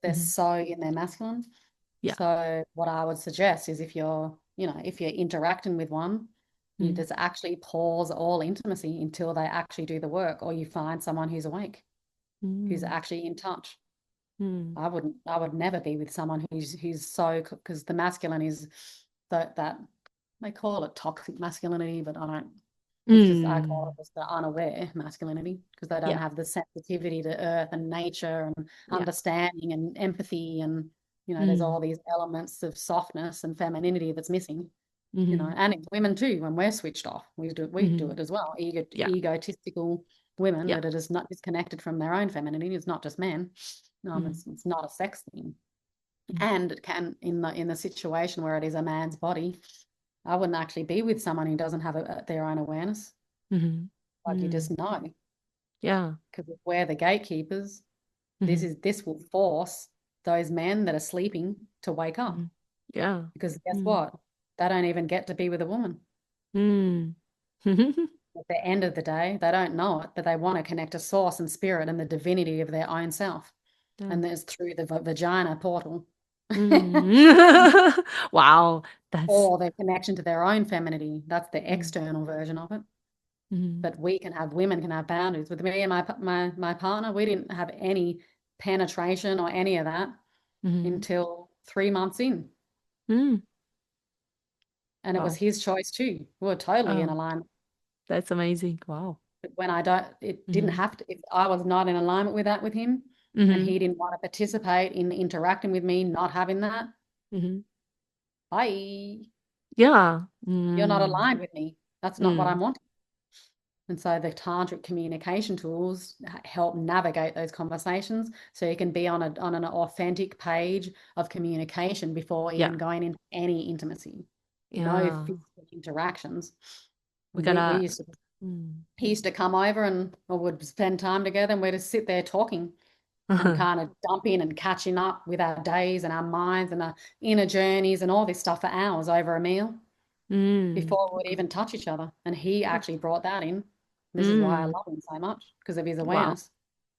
They're so in their masculine. So what I would suggest is, if you're interacting with one, you just actually pause all intimacy until they actually do the work, or you find someone who's awake, who's actually in touch. I would never be with someone who's so, because the masculine is that they call it toxic masculinity, but I don't. I call it just the unaware masculinity, because they don't have the sensitivity to earth and nature and understanding and empathy, and there's all these elements of softness and femininity that's missing. And in women too, when we're switched off, we do it as well. Egotistical women that are just not disconnected from their own femininity. It's not just men. It's not a sex thing. And it can, in the situation where it is a man's body, I wouldn't actually be with someone who doesn't have their own awareness. Like you just know. Because if we're the gatekeepers, this will force those men that are sleeping to wake up. Because guess what? They don't even get to be with a woman. At the end of the day, they don't know it, but they want to connect to source and spirit and the divinity of their own self. And there's through the vagina portal.
Wow.
Or their connection to their own femininity. That's the external version of it. But women can have boundaries. With me and my partner, we didn't have any penetration or any of that until 3 months in.
Mm.
And it was
Wow.
his choice too. We were totally in
Oh,
alignment.
that's amazing. Wow.
But when it didn't have to, if I was not in alignment with that with him and he didn't want to participate in interacting with me, not having that, bye.
Yeah.
You're not aligned with me. That's not what I'm
Mm.
wanting. And so the tantric communication tools help navigate those conversations so you can be on an authentic page of communication before
Yeah.
even going into any intimacy. No
Yeah.
physical interactions.
We
We
gotta.
used to,
Mm.
he used to come over and or would spend time together and we'd just sit there talking and kind of dumping and catching up with our days and our minds and our inner journeys and all this stuff for hours over a meal before we would even touch each other. And he actually brought that in. This is why I love him so much, because of his
Wow.
awareness.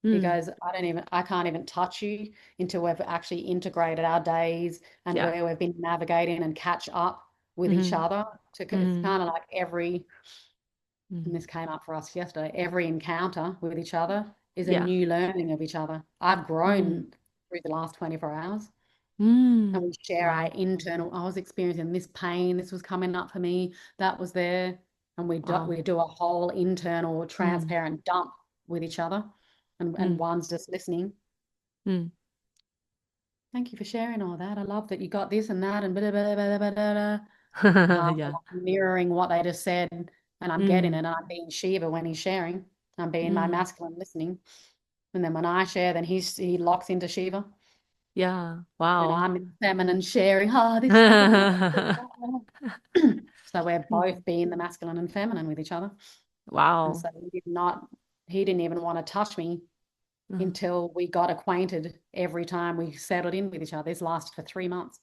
He goes, I can't even touch you until we've actually integrated our days and
Yeah.
where we've been navigating and catch up with each other. It's kind of like and this came up for us yesterday, every encounter with each other is a
Yeah.
new learning of each other. I've grown through the last 24 hours. And we share our
Wow.
internal, I was experiencing this pain, this was coming up for me, that was there. And we
Wow.
do a whole internal transparent dump with each other. And one's just listening. Thank you for sharing all that. I love that you got this and that and blah, blah, blah, blah, blah, blah.
Yeah.
Mirroring what they just said, and I'm getting it. And I'm being Shiva when he's sharing. I'm being my masculine listening. And then when I share, then he locks into Shiva.
Yeah.
And
Wow.
I'm in feminine sharing. Oh, this happened. So we're both being the masculine and feminine with each other. And
Wow.
so he didn't even want to touch me until we got acquainted every time we settled in with each other. This lasted for 3 months.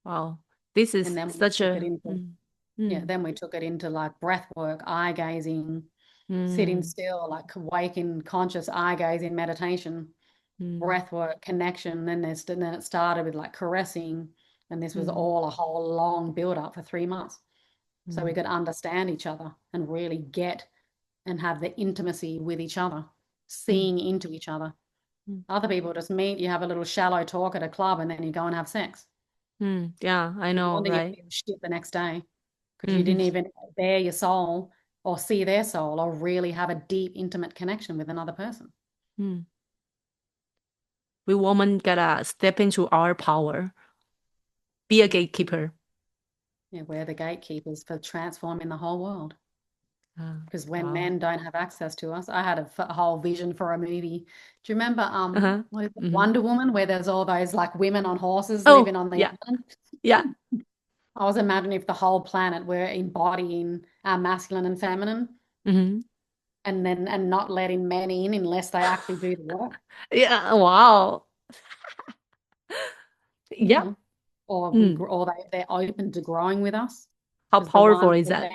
Wow. This is
And then
such a
then we took it into like breath work, eye gazing, sitting still, like awaken conscious eye gazing meditation, breath work, connection. Then it started with like caressing, and this was all a whole long build up for 3 months. So we could understand each other and really get and have the intimacy with each other, seeing into each other. Other people just meet, you have a little shallow talk at a club, and then you go and have sex.
Yeah, I
No
know,
wonder you
right?
feel shit the next day, because you didn't even bare your soul or see their soul or really have a deep, intimate connection with another person.
We women gotta step into our power, be a gatekeeper.
Yeah, we're the gatekeepers for transforming the whole world. Because when
Wow.
men don't have access to us, I had a whole vision for a movie. Do you remember what is it, Wonder Woman, where there's all those like women on horses living on the
yeah.
island?
Yeah.
I was imagining if the whole planet were embodying our masculine and feminine, and not letting men in unless they actually do the work.
Yeah. Wow. Yeah.
Yeah. Or they're open to growing with us.
How
Because
powerful is that?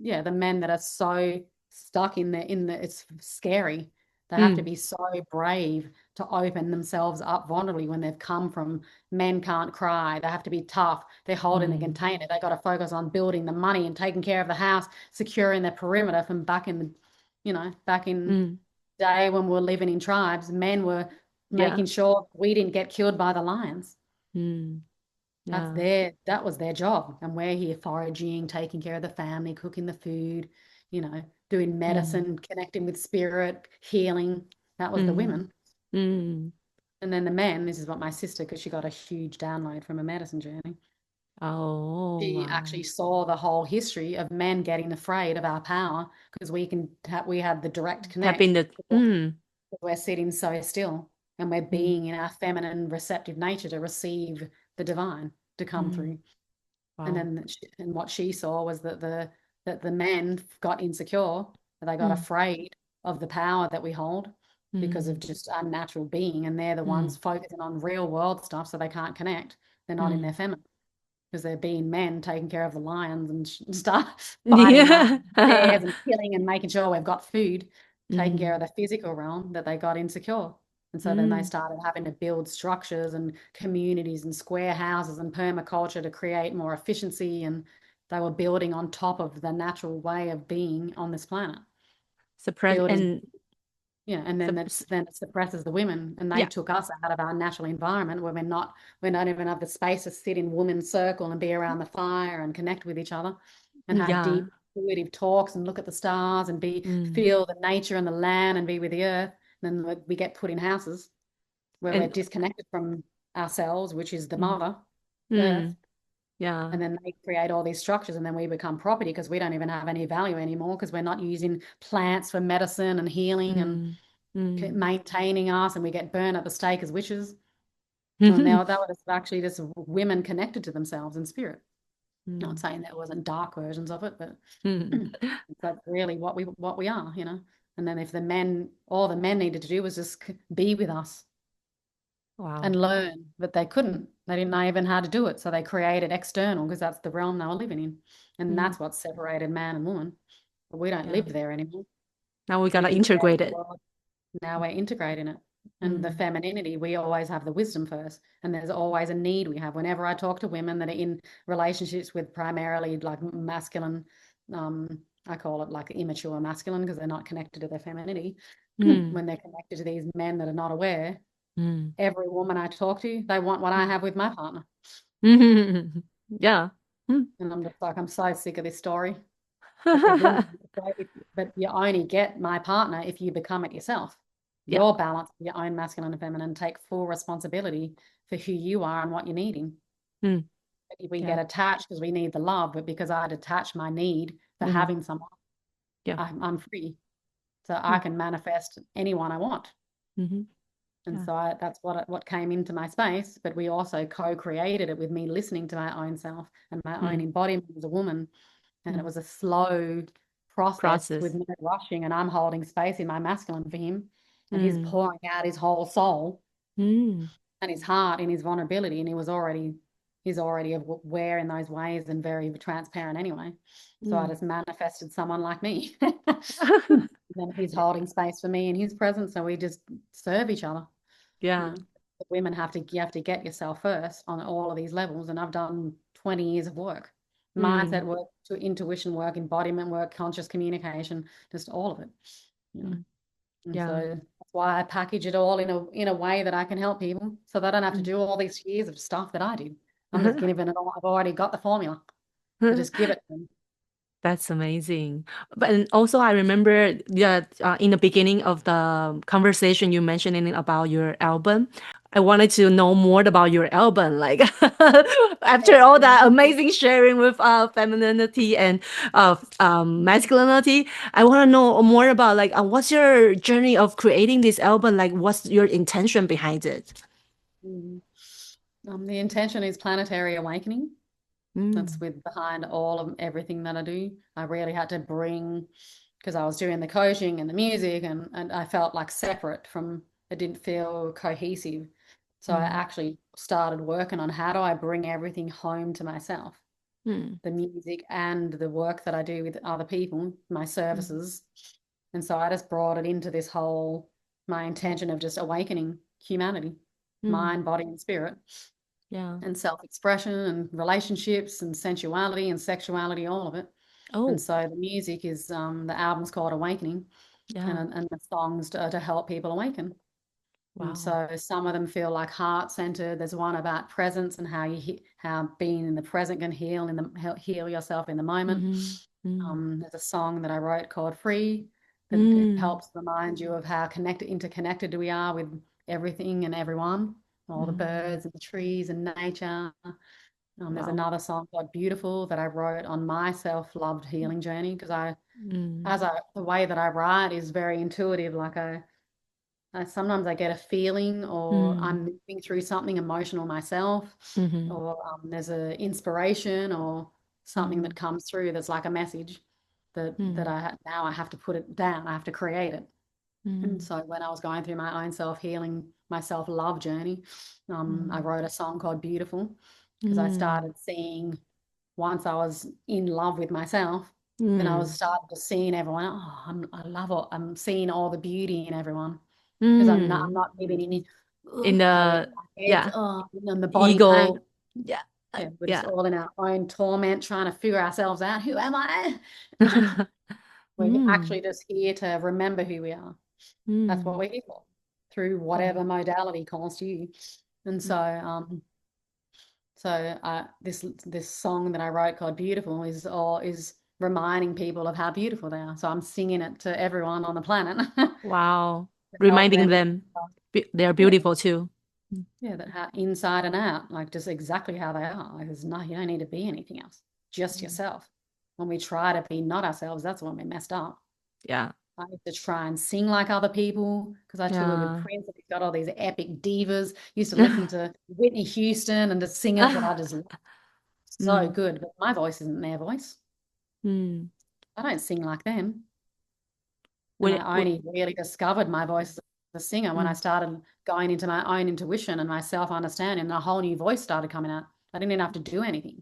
the men that are so stuck in it's scary. They have to be so brave to open themselves up vulnerably when they've come from men can't cry. They have to be tough. They're holding the container. They got to focus on building the money and taking care of the house, securing their perimeter from back in day when we were living in tribes. Men were making sure we didn't get killed by the lions.
Yeah.
That was their job. And we're here foraging, taking care of the family, cooking the food, doing medicine, connecting with spirit, healing. That was the women. And then the men, this is what my sister, because she got a huge download from a medicine journey.
Oh,
She actually saw the whole history of men getting afraid of our power because we had the direct connect. We're sitting so still and we're being in our feminine receptive nature to receive the divine to come through.
Wow.
And then what she saw was that the men got insecure, they got afraid of the power that we hold because of just our natural being, and they're the ones focusing on real world stuff, so they can't connect. They're not in their feminine because they're being men taking care of the lions and stuff, fighting bears and killing and making sure we've got food, taking care of the physical realm, that they got insecure. And so then they started having to build structures and communities and square houses and permaculture to create more efficiency. And they were building on top of the natural way of being on this planet.
Surprise.
Building.
And
Yeah, and then it suppresses the women, and they took us out of our natural environment where we don't even have the space to sit in women's circle and be around the fire and connect with each other and have deep intuitive talks and look at the stars and feel the nature and the land and be with the earth. And then we get put in houses where we're disconnected from ourselves, which is the mother, earth.
Yeah.
And then they create all these structures, and then we become property because we don't even have any value anymore because we're not using plants for medicine and healing and maintaining us, and we get burned at the stake as witches. And now that was actually just women connected to themselves in spirit. Not saying there wasn't dark versions of it, but that's really what we are, you know. And then if all the men needed to do was just be with us.
Wow.
And learn, but they couldn't. They didn't know even how to do it. So they created external because that's the realm they were living in. And that's what separated man and woman. But we don't live there anymore.
Now we got to integrate it.
Now we're integrating it. And the femininity, we always have the wisdom first. And there's always a need we have. Whenever I talk to women that are in relationships with primarily like masculine, I call it like immature masculine because they're not connected to their femininity. When they're connected to these men that are not aware, every woman I talk to, they want what I have with my partner.
Yeah.
And I'm just like, I'm so sick of this story. But you only get my partner if you become it yourself. You're balanced, your own masculine and feminine, take full responsibility for who you are and what you're needing. We get attached because we need the love, but because I detach my need for having someone, I'm free. So I can manifest anyone I want. And so that's what came into my space, but we also co-created it with me listening to my own self and my own embodiment as a woman. And it was a slow process with no rushing, and I'm holding space in my masculine for him, and he's pouring out his whole soul and his heart in his vulnerability, and he's already aware in those ways and very transparent anyway. So I just manifested someone like me. Then he's holding space for me in his presence, so we just serve each other.
Yeah.
The women you have to get yourself first on all of these levels, and I've done 20 years of work, mindset work, to intuition work, embodiment work, conscious communication, just all of it. So that's why I package it all in a way that I can help people, so they don't have to do all these years of stuff that I did. I'm just giving it all. I've already got the formula, so just give it to them.
That's amazing. But also, I remember that in the beginning of the conversation, you mentioning about your album. I wanted to know more about your album. Like after all that amazing sharing with femininity and masculinity, I want to know more about like what's your journey of creating this album? Like, what's your intention behind it?
The intention is planetary awakening. That's behind all of everything that I do. I really had to bring, because I was doing the coaching and the music, and I felt like separate from, it didn't feel cohesive. So I actually started working on how do I bring everything home to myself, the music and the work that I do with other people, my services. And so I just brought it into this whole, my intention of just awakening humanity, mind, body, and spirit. And self-expression and relationships and sensuality and sexuality, all of it. And so the music is, the album's called Awakening, and the songs to help people awaken. And so some of them feel like heart-centered. There's one about presence and how being in the present can heal yourself in the moment. There's a song that I wrote called Free that helps remind you of how interconnected we are with everything and everyone. All the birds and the trees and nature. There's another song called Beautiful that I wrote on my self-loved healing journey, because the way that I write is very intuitive. Like sometimes I get a feeling, or I'm moving through something emotional myself, or there's an inspiration or something that comes through that's like a message that I have to put it down. I have to create it. And so when I was going through my own self-healing, my self-love journey, I wrote a song called Beautiful, because I started seeing, once I was in love with myself, then I was starting to seeing everyone. I love it. I'm seeing all the beauty in everyone, because I'm not living in
the
and the body
ego.
pain. We're just all in our own torment, trying to figure ourselves out. Who am I? We're actually just here to remember who we are. That's what we're here for, through whatever modality calls to you. And so this song that I wrote called Beautiful is reminding people of how beautiful they are. So I'm singing it to everyone on the planet.
Wow.
To help
Reminding them they're beautiful too.
Yeah, that inside and out, like just exactly how they are. Like you don't need to be anything else, just yourself. When we try to be not ourselves, that's when we're messed up.
Yeah.
I used to try and sing like other people because I toured with Prince and he's got all these epic divas. Used to listen to Whitney Houston and just sing it, but I just so good. But my voice isn't their voice. I don't sing like them. And I only really discovered my voice as a singer when I started going into my own intuition and my self-understanding, and a whole new voice started coming out. I didn't even have to do anything.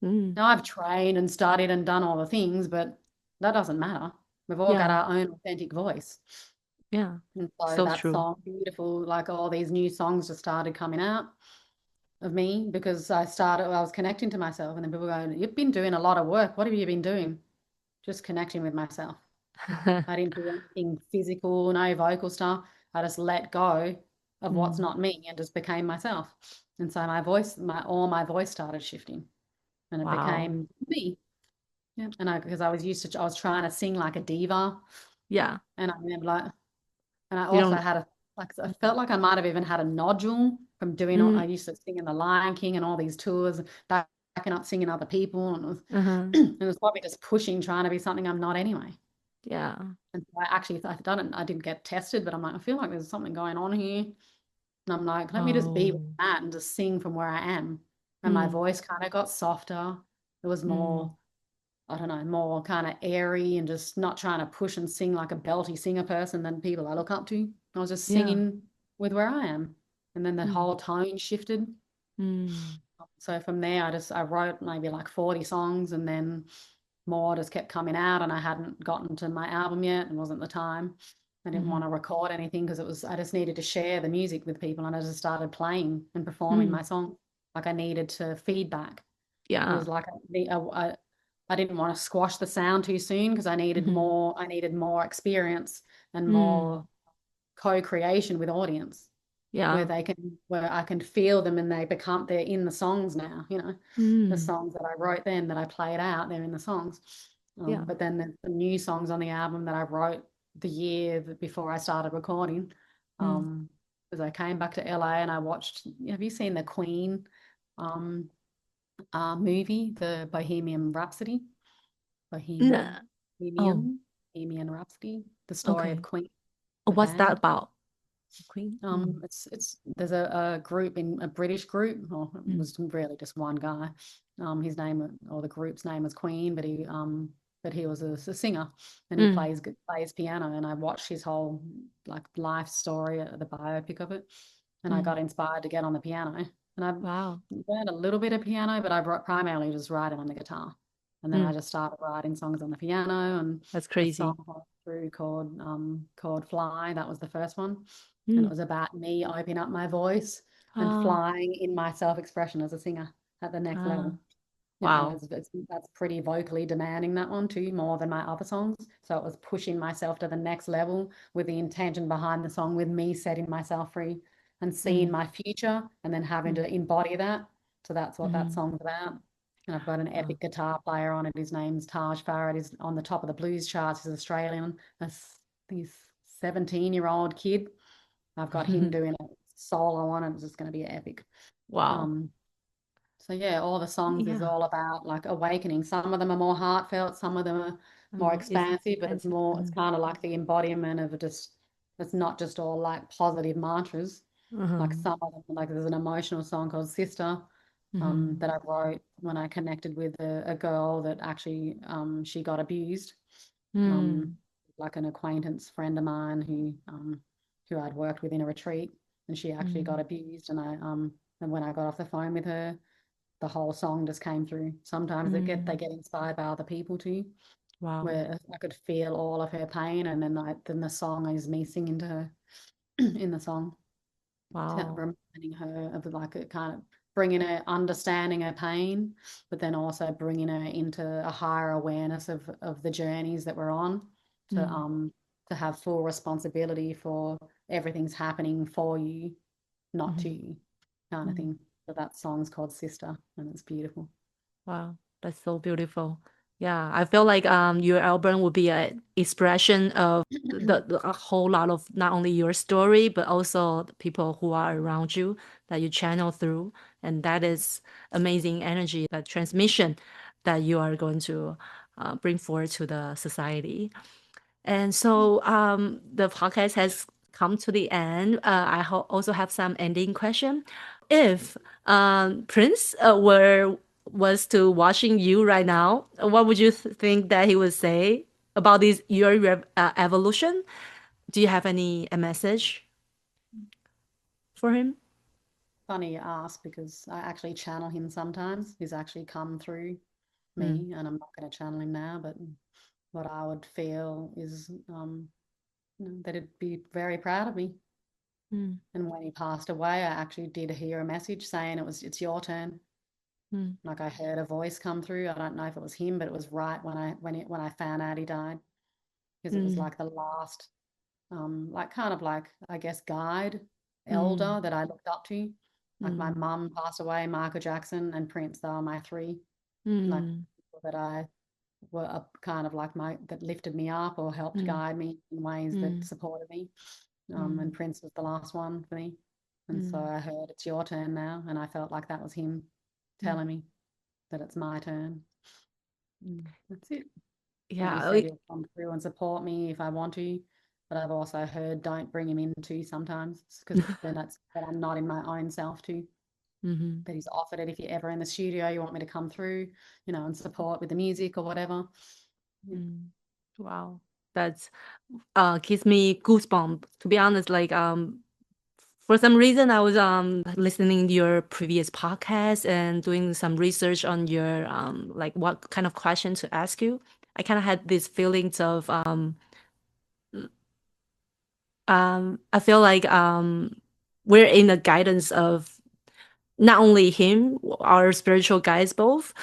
Now I've trained and studied and done all the things, but that doesn't matter. We've all got our own authentic voice.
Yeah.
And so
So
that
true.
song, Beautiful, like all these new songs just started coming out of me because I was connecting to myself, and then people go, "You've been doing a lot of work. What have you been doing?" Just connecting with myself. I didn't do anything physical, no vocal stuff. I just let go of what's not me and just became myself. And so my voice started shifting, and it became me. Yeah, and because I was trying to sing like a diva.
Yeah.
And I remember and I also had I felt like I might have even had a nodule from doing I used to sing in the Lion King and all these tours, backing up singing other people, and it was probably just pushing, trying to be something I'm not anyway.
Yeah.
And so I've done it. I didn't get tested, but I'm like, I feel like there's something going on here. And I'm like, let me just be with that and just sing from where I am. And my voice kind of got softer. It was more, I don't know, more kind of airy and just not trying to push and sing like a belty singer person than people I look up to. I was just singing with where I am. And then the whole tone shifted. So from there, I wrote maybe like 40 songs, and then more just kept coming out, and I hadn't gotten to my album yet. It wasn't the time. I didn't want to record anything because I just needed to share the music with people, and I just started playing and performing my song. Like I needed to feedback. It was like I didn't want to squash the sound too soon because I needed more experience and more co-creation with audience.
Yeah.
Where I can feel them and they're in the songs now, the songs that I wrote then that I played out, they're in the songs. But then the new songs on the album that I wrote the year before I started recording, because I came back to LA and I watched, have you seen the Queen movie, the Bohemian Rhapsody? Bohemian Rhapsody, the story of Queen.
What's that about? Queen?
There's a group, a British group, or it was really just one guy. His name, or the group's name, was Queen, but he was a singer, and he plays piano. And I watched his whole like life story, the biopic of it, and I got inspired to get on the piano. And I learned a little bit of piano, but I primarily just writing on the guitar. And then I just started writing songs on the piano, and
that's crazy.
A song through called Fly. That was the first one. And it was about me opening up my voice and flying in my self-expression as a singer at the next level.
Wow.
That's pretty vocally demanding, that one too, more than my other songs. So it was pushing myself to the next level with the intention behind the song, with me setting myself free and seeing my future and then having to embody that. So that's what that song's about. And I've got an epic guitar player on it. His name's Taj Farad. He's on the top of the blues charts. He's Australian. He's 17-year-old kid. I've got him doing a solo on it. It's just going to be epic.
Wow.
So yeah, all the songs is all about like awakening. Some of them are more heartfelt, some of them are more expansive, but it's kind of like the embodiment of it's not just all like positive mantras. Like some of them, like there's an emotional song called Sister that I wrote when I connected with a girl that actually she got abused. Like an acquaintance friend of mine who I'd worked with in a retreat, and she actually got abused, and and when I got off the phone with her, the whole song just came through. Sometimes they get inspired by other people too.
Wow.
Where I could feel all of her pain, and then the song is me singing to her in the song.
Wow.
Reminding her of like a kind of bringing her, understanding her pain, but then also bringing her into a higher awareness of the journeys that we're on to have full responsibility for everything's happening for you, not to you, kind of thing. So that song's called Sister, and it's beautiful.
Wow, that's so beautiful. Yeah, I feel like your album will be an expression of a whole lot of not only your story, but also the people who are around you that you channel through. And that is amazing energy, that transmission that you are going to bring forward to the society. And so the podcast has come to the end. I also have some ending question. If Prince was to watching you right now, what would you think that he would say about this your evolution? Do you have any a message for him?
Funny you ask, because I actually channel him sometimes. He's actually come through me, and I'm not going to channel him now, but what I would feel is that he'd be very proud of me. And when he passed away, I actually did hear a message saying it's your turn. Like I heard a voice come through. I don't know if it was him, but it was right when I found out he died, because it was like the last, like kind of like, I guess, guide, elder that I looked up to. Like my mum passed away, Michael Jackson and Prince. They were my three, like people that I were kind of like that lifted me up or helped guide me in ways that supported me. And Prince was the last one for me. And so I heard it's your turn now, and I felt like that was him telling me that it's my turn. That's it.
Yeah,
And he said he'll come through and support me if I want to, but I've also heard don't bring him in too sometimes, because then that's that I'm not in my own self too. That he's offered it, if you're ever in the studio, you want me to come through, and support with the music or whatever.
Wow, that's gives me goosebumps. To be honest, like for some reason I was listening to your previous podcast and doing some research on your like what kind of question to ask you. I kind of had these feelings of I feel like we're in the guidance of not only him, our spiritual guides both,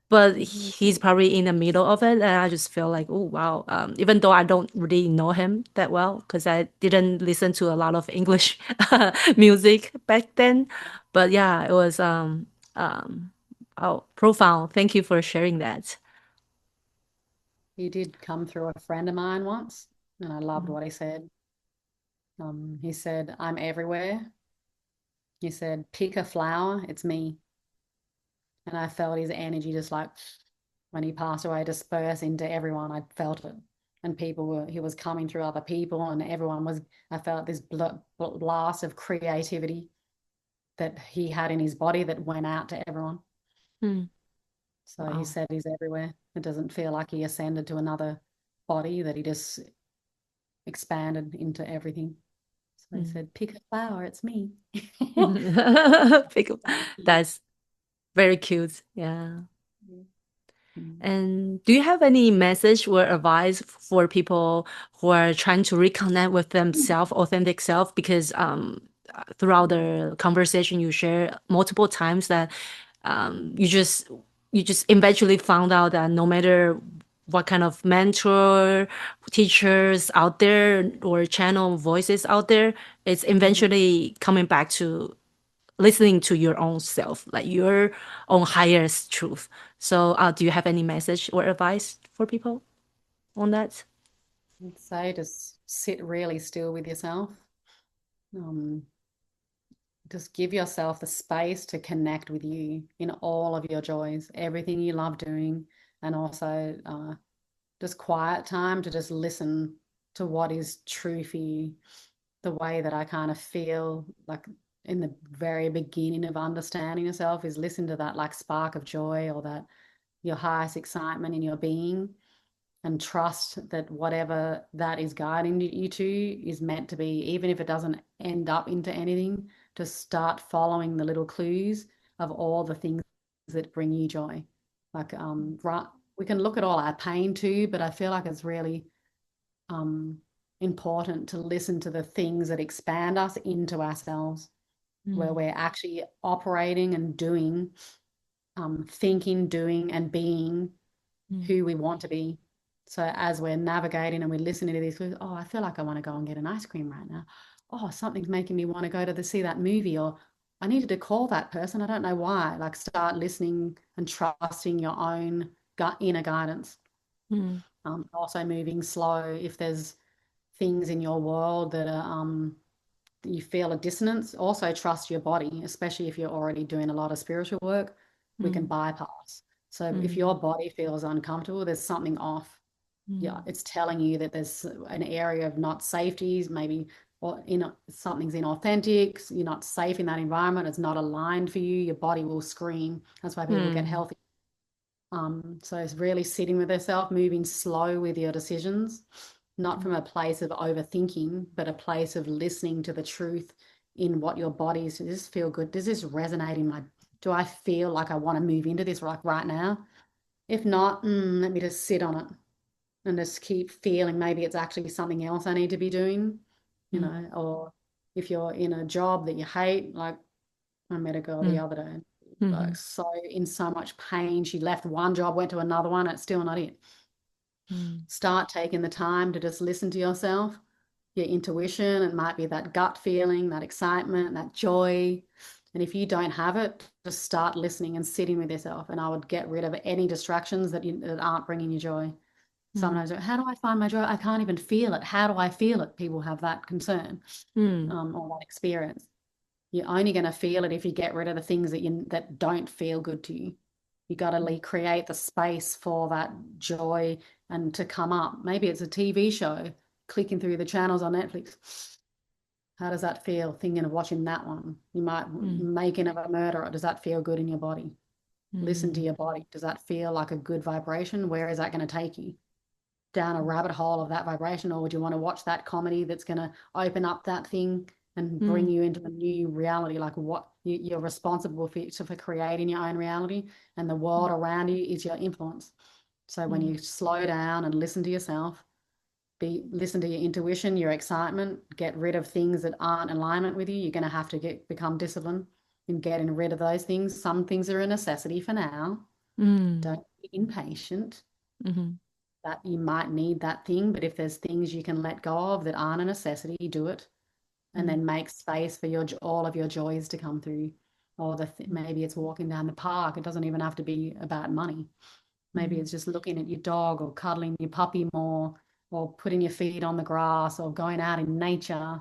but he's probably in the middle of it. And I just feel like, oh, wow. Even though I don't really know him that well, because I didn't listen to a lot of English music back then. But yeah, it was profound. Thank you for sharing that.
He did come through a friend of mine once, and I loved what he said. He said, I'm everywhere. He said, pick a flower, it's me. And I felt his energy just like when he passed away disperse into everyone. I felt it. And he was coming through other people, and I felt this blast of creativity that he had in his body that went out to everyone. So
Wow.
he said he's everywhere. It doesn't feel like he ascended to another body, that he just expanded into everything. So he said, pick a flower, it's me.
That's very cute. Yeah. And do you have any message or advice for people who are trying to reconnect with themselves, authentic self? Because throughout the conversation you share multiple times that you just eventually found out that no matter what kind of mentor, teachers out there or channel voices out there, it's eventually coming back to listening to your own self, like your own highest truth. So do you have any message or advice for people on that?
I'd say just sit really still with yourself. Just give yourself the space to connect with you in all of your joys, everything you love doing, and also just quiet time to just listen to what is true for you. The way that I kind of feel like in the very beginning of understanding yourself is listen to that like spark of joy, or that your highest excitement in your being, and trust that whatever that is guiding you to is meant to be, even if it doesn't end up into anything. To start following the little clues of all the things that bring you joy. Like right, we can look at all our pain too, but I feel like it's really important to listen to the things that expand us into ourselves, where we're actually operating and doing, thinking, doing, and being who we want to be. So as we're navigating and we're listening to these, oh, I feel like I want to go and get an ice cream right now. Oh, something's making me want to go to see that movie, or I needed to call that person. I don't know why. Like, start listening and trusting your own inner guidance. Also moving slow. If there's things in your world that are you feel a dissonance, also trust your body, especially if you're already doing a lot of spiritual work. We can bypass. So if your body feels uncomfortable, there's something off. Yeah, it's telling you that there's an area of not safety, maybe, or something's inauthentic, you're not safe in that environment, it's not aligned for you, your body will scream. That's why people get healthy. So it's really sitting with yourself, moving slow with your decisions, not from a place of overthinking, but a place of listening to the truth in what your body is. Does this feel good? Does this resonate in do I feel like I want to move into this right now? If not, let me just sit on it and just keep feeling maybe it's actually something else I need to be doing, you know. Or if you're in a job that you hate, like I met a girl the other day, like so in so much pain, she left one job, went to another one, it's still not it. Start taking the time to just listen to yourself, your intuition. It might be that gut feeling, that excitement, that joy. And if you don't have it, just start listening and sitting with yourself. And I would get rid of any distractions that aren't bringing you joy. Sometimes, how do I find my joy? I can't even feel it. How do I feel it? People have that concern or that experience. You're only going to feel it if you get rid of the things that don't feel good to you. You got to create the space for that joy and to come up. Maybe it's a TV show, clicking through the channels on Netflix. How does that feel? Thinking of watching that one. You might making of a murderer. Does that feel good in your body? Listen to your body. Does that feel like a good vibration? Where is that going to take you? Down a rabbit hole of that vibration? Or would you want to watch that comedy that's going to open up that thing and bring you into the new reality? Like, what you're responsible for creating your own reality, and the world around you is your influence. So when you slow down and listen to yourself, listen to your intuition, your excitement, get rid of things that aren't in alignment with you. You're going to have to become disciplined in getting rid of those things. Some things are a necessity for now. Don't be impatient. That you might need that thing, but if there's things you can let go of that aren't a necessity, do it. And then make space for all of your joys to come through. Or maybe it's walking down the park. It doesn't even have to be about money. Maybe it's just looking at your dog, or cuddling your puppy more, or putting your feet on the grass, or going out in nature.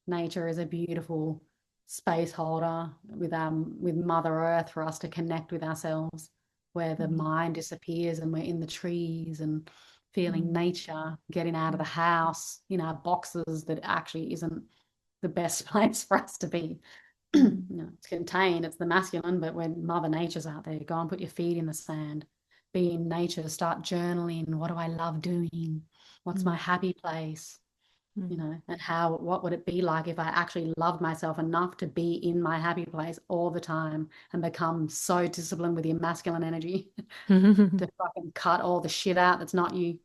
Nature is a beautiful space holder with Mother Earth for us to connect with ourselves, where the mind disappears and we're in the trees and feeling nature, getting out of the house in our boxes that actually isn't the best place for us to be. It's contained, it's the masculine, but when Mother Nature's out there, go and put your feet in the sand, be in nature, start journaling. What do I love doing? What's my happy place? And what would it be like if I actually loved myself enough to be in my happy place all the time and become so disciplined with your masculine energy to fucking cut all the shit out that's not you.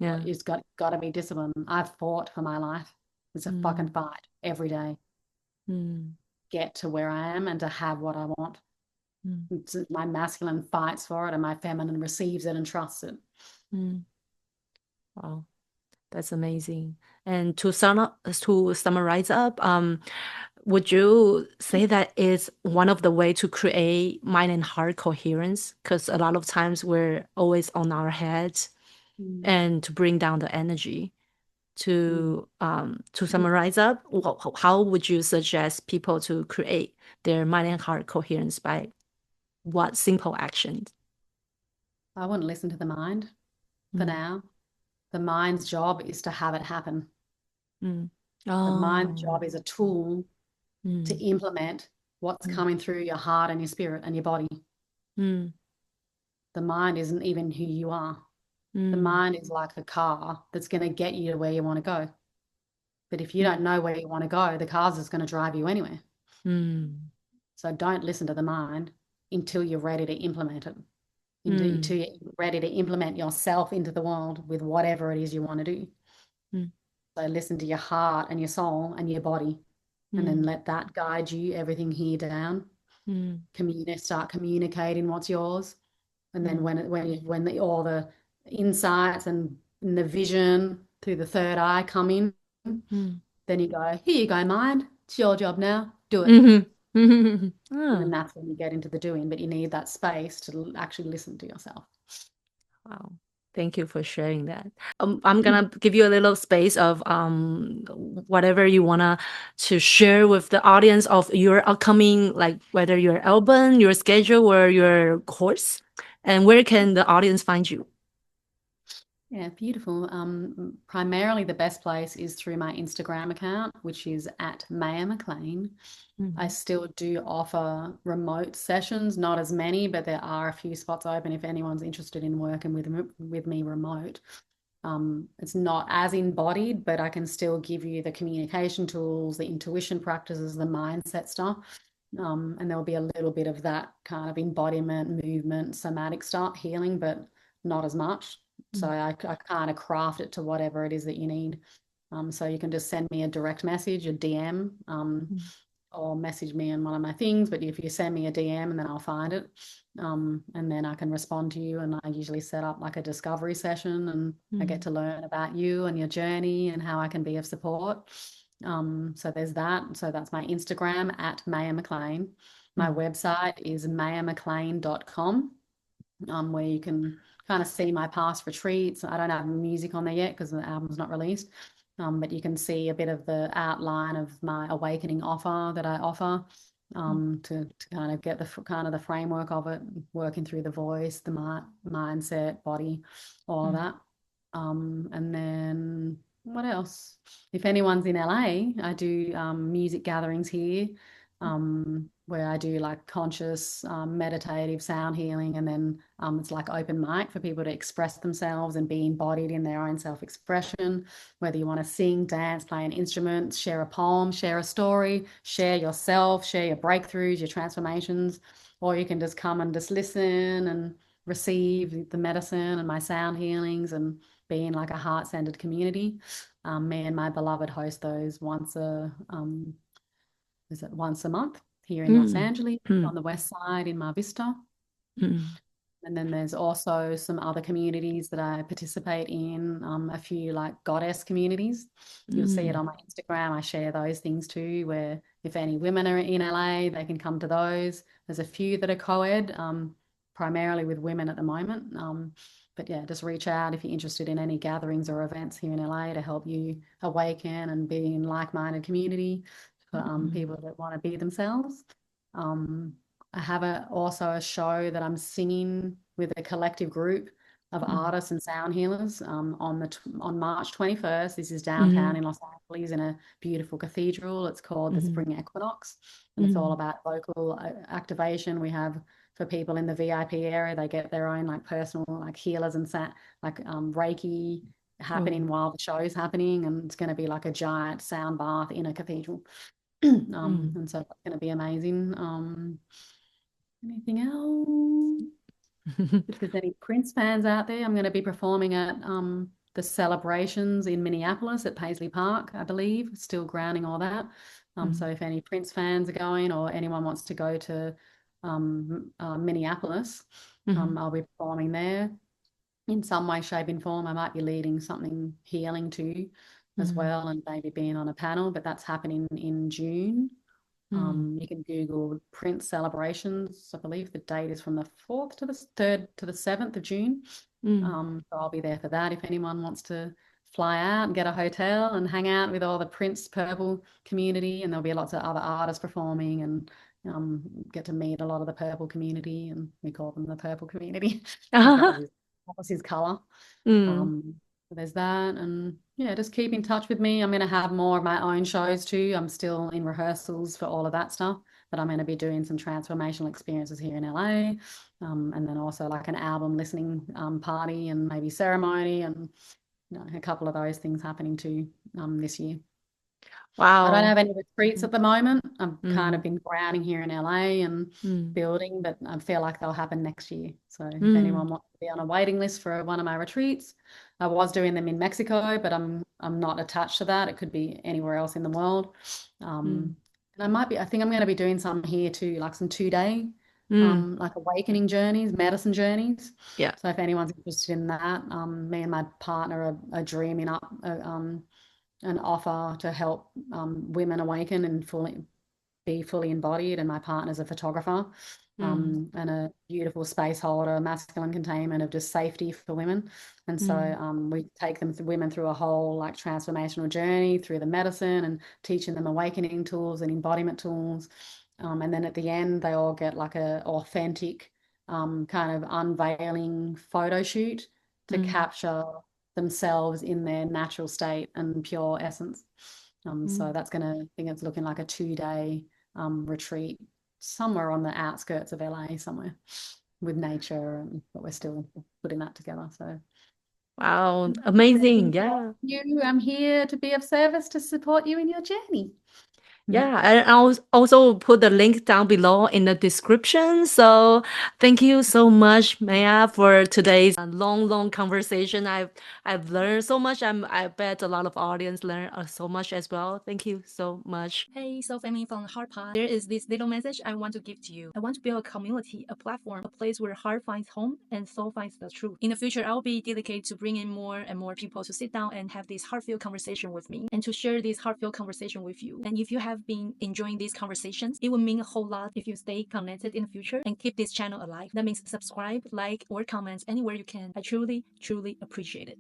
It's got to be disciplined. I've fought for my life. It's a fucking fight every day. Get to where I am and to have what I want. My masculine fights for it, and my feminine receives it and trusts it.
Wow, that's amazing. And to summarize up, would you say that is one of the way to create mind and heart coherence? Because a lot of times we're always on our heads, and to bring down the energy. To summarize up, how would you suggest people to create their mind and heart coherence? By what simple actions?
I wouldn't listen to the mind for now. The mind's job is to have it happen. The mind's job is a tool to implement what's coming through your heart and your spirit and your body. The mind isn't even who you are. The mind is like a car that's going to get you to where you want to go. But if you don't know where you want to go, the car's just going to drive you anywhere. So don't listen to the mind until you're ready to implement it. Until you're ready to implement yourself into the world with whatever it is you want to do. So listen to your heart and your soul and your body, and then let that guide you, everything here down. Start communicating what's yours. And then when all the insights and the vision through the third eye come in, then you go, here you go, mind. It's your job now. Do it. And then that's when you get into the doing, but you need that space to actually listen to yourself.
Wow. Thank you for sharing that. I'm gonna give you a little space of whatever you wanna to share with the audience of your upcoming, like whether your album, your schedule, or your course, and where can the audience find you?
Yeah, beautiful. Primarily the best place is through my Instagram account, which is at Maya McLean. I still do offer remote sessions, not as many, but there are a few spots open if anyone's interested in working with me remote. It's not as embodied, but I can still give you the communication tools, the intuition practices, the mindset stuff. And there'll be a little bit of that kind of embodiment, movement, somatic stuff, healing, but not as much. So I kind of craft it to whatever it is that you need. So you can just send me a direct message, a DM, or message me on one of my things. But if you send me a DM, and then I'll find it, and then I can respond to you. And I usually set up like a discovery session, and I get to learn about you and your journey and how I can be of support. So there's that. So that's my Instagram at Maya McLean. My website is mayamclean.com, where you can kind of see my past retreats. I don't have music on there yet because the album's not released, but you can see a bit of the outline of my awakening offer that I offer, to kind of get the kind of the framework of it, working through the voice, the mindset, body, all of that. And then what else? If anyone's in LA, I do music gatherings here, where I do like conscious meditative sound healing, and then it's like open mic for people to express themselves and be embodied in their own self-expression, whether you want to sing, dance, play an instrument, share a poem, share a story, share yourself, share your breakthroughs, your transformations, or you can just come and just listen and receive the medicine and my sound healings and be in like a heart-centered community. Me and my beloved host those once a month here in Los Angeles on the west side in Mar Vista. And then there's also some other communities that I participate in, a few like goddess communities. You'll see it on my Instagram. I share those things too, where if any women are in LA, they can come to those. There's a few that are co-ed, primarily with women at the moment. But yeah, just reach out if you're interested in any gatherings or events here in LA to help you awaken and be in like-minded community for people that want to be themselves. I have also a show that I'm singing with a collective group of artists and sound healers on March 21st. This is downtown in Los Angeles in a beautiful cathedral. It's called the Spring Equinox, and it's all about vocal activation. We have, for people in the VIP area, they get their own like personal like healers and Reiki happening while the show's happening, and it's going to be like a giant sound bath in a cathedral. And so it's going to be amazing. Anything else? If there's any Prince fans out there, I'm going to be performing at the celebrations in Minneapolis at Paisley Park, I believe, still grounding all that. So if any Prince fans are going, or anyone wants to go to Minneapolis, I'll be performing there in some way, shape, and form. I might be leading something healing too as well, and maybe being on a panel, but that's happening in June. You can Google Prince celebrations. I believe the date is from the 4th to the 3rd to the 7th of June. So I'll be there for that if anyone wants to fly out and get a hotel and hang out with all the Prince Purple community. And there'll be lots of other artists performing, and get to meet a lot of the Purple community, and we call them the Purple community. That was his color. There's that, and yeah, just keep in touch with me. I'm going to have more of my own shows too. I'm still in rehearsals for all of that stuff, but I'm going to be doing some transformational experiences here in LA, and then also like an album listening party and maybe ceremony, and a couple of those things happening too this year.
Wow.
I don't have any retreats at the moment. I've kind of been grounding here in LA and building, but I feel like they'll happen next year. So if anyone wants to be on a waiting list for one of my retreats, I was doing them in Mexico, but I'm not attached to that. It could be anywhere else in the world. And I think I'm going to be doing some here too, like some 2-day like awakening journeys, medicine journeys.
Yeah.
So if anyone's interested in that, me and my partner are dreaming up an offer to help women awaken and be fully embodied. And my partner's a photographer and a beautiful space holder, masculine containment of just safety for women. And so we take women through a whole like transformational journey through the medicine and teaching them awakening tools and embodiment tools. And then at the end, they all get like a authentic kind of unveiling photo shoot to capture themselves in their natural state and pure essence. So that's I think it's looking like a 2-day retreat somewhere on the outskirts of LA somewhere with nature, but we're still putting that together. So
wow, amazing. Yeah.
I'm here to be of service to support you in your journey.
Yeah, and I'll also put the link down below in the description. So thank you so much, Maya, for today's long conversation. I've learned so much. I bet a lot of audience learn so much as well. Thank you so much.
Hey, so family from Heart Pod, there is this little message I want to give to you. I want to build a community, a platform, a place where heart finds home and soul finds the truth. In the future, I'll be dedicated to bringing more and more people to sit down and have this heartfelt conversation with me and to share this heartfelt conversation with you. And if you have been enjoying these conversations, it would mean a whole lot if you stay connected in the future and keep this channel alive. That means subscribe, like, or comment anywhere you can. I truly appreciate it.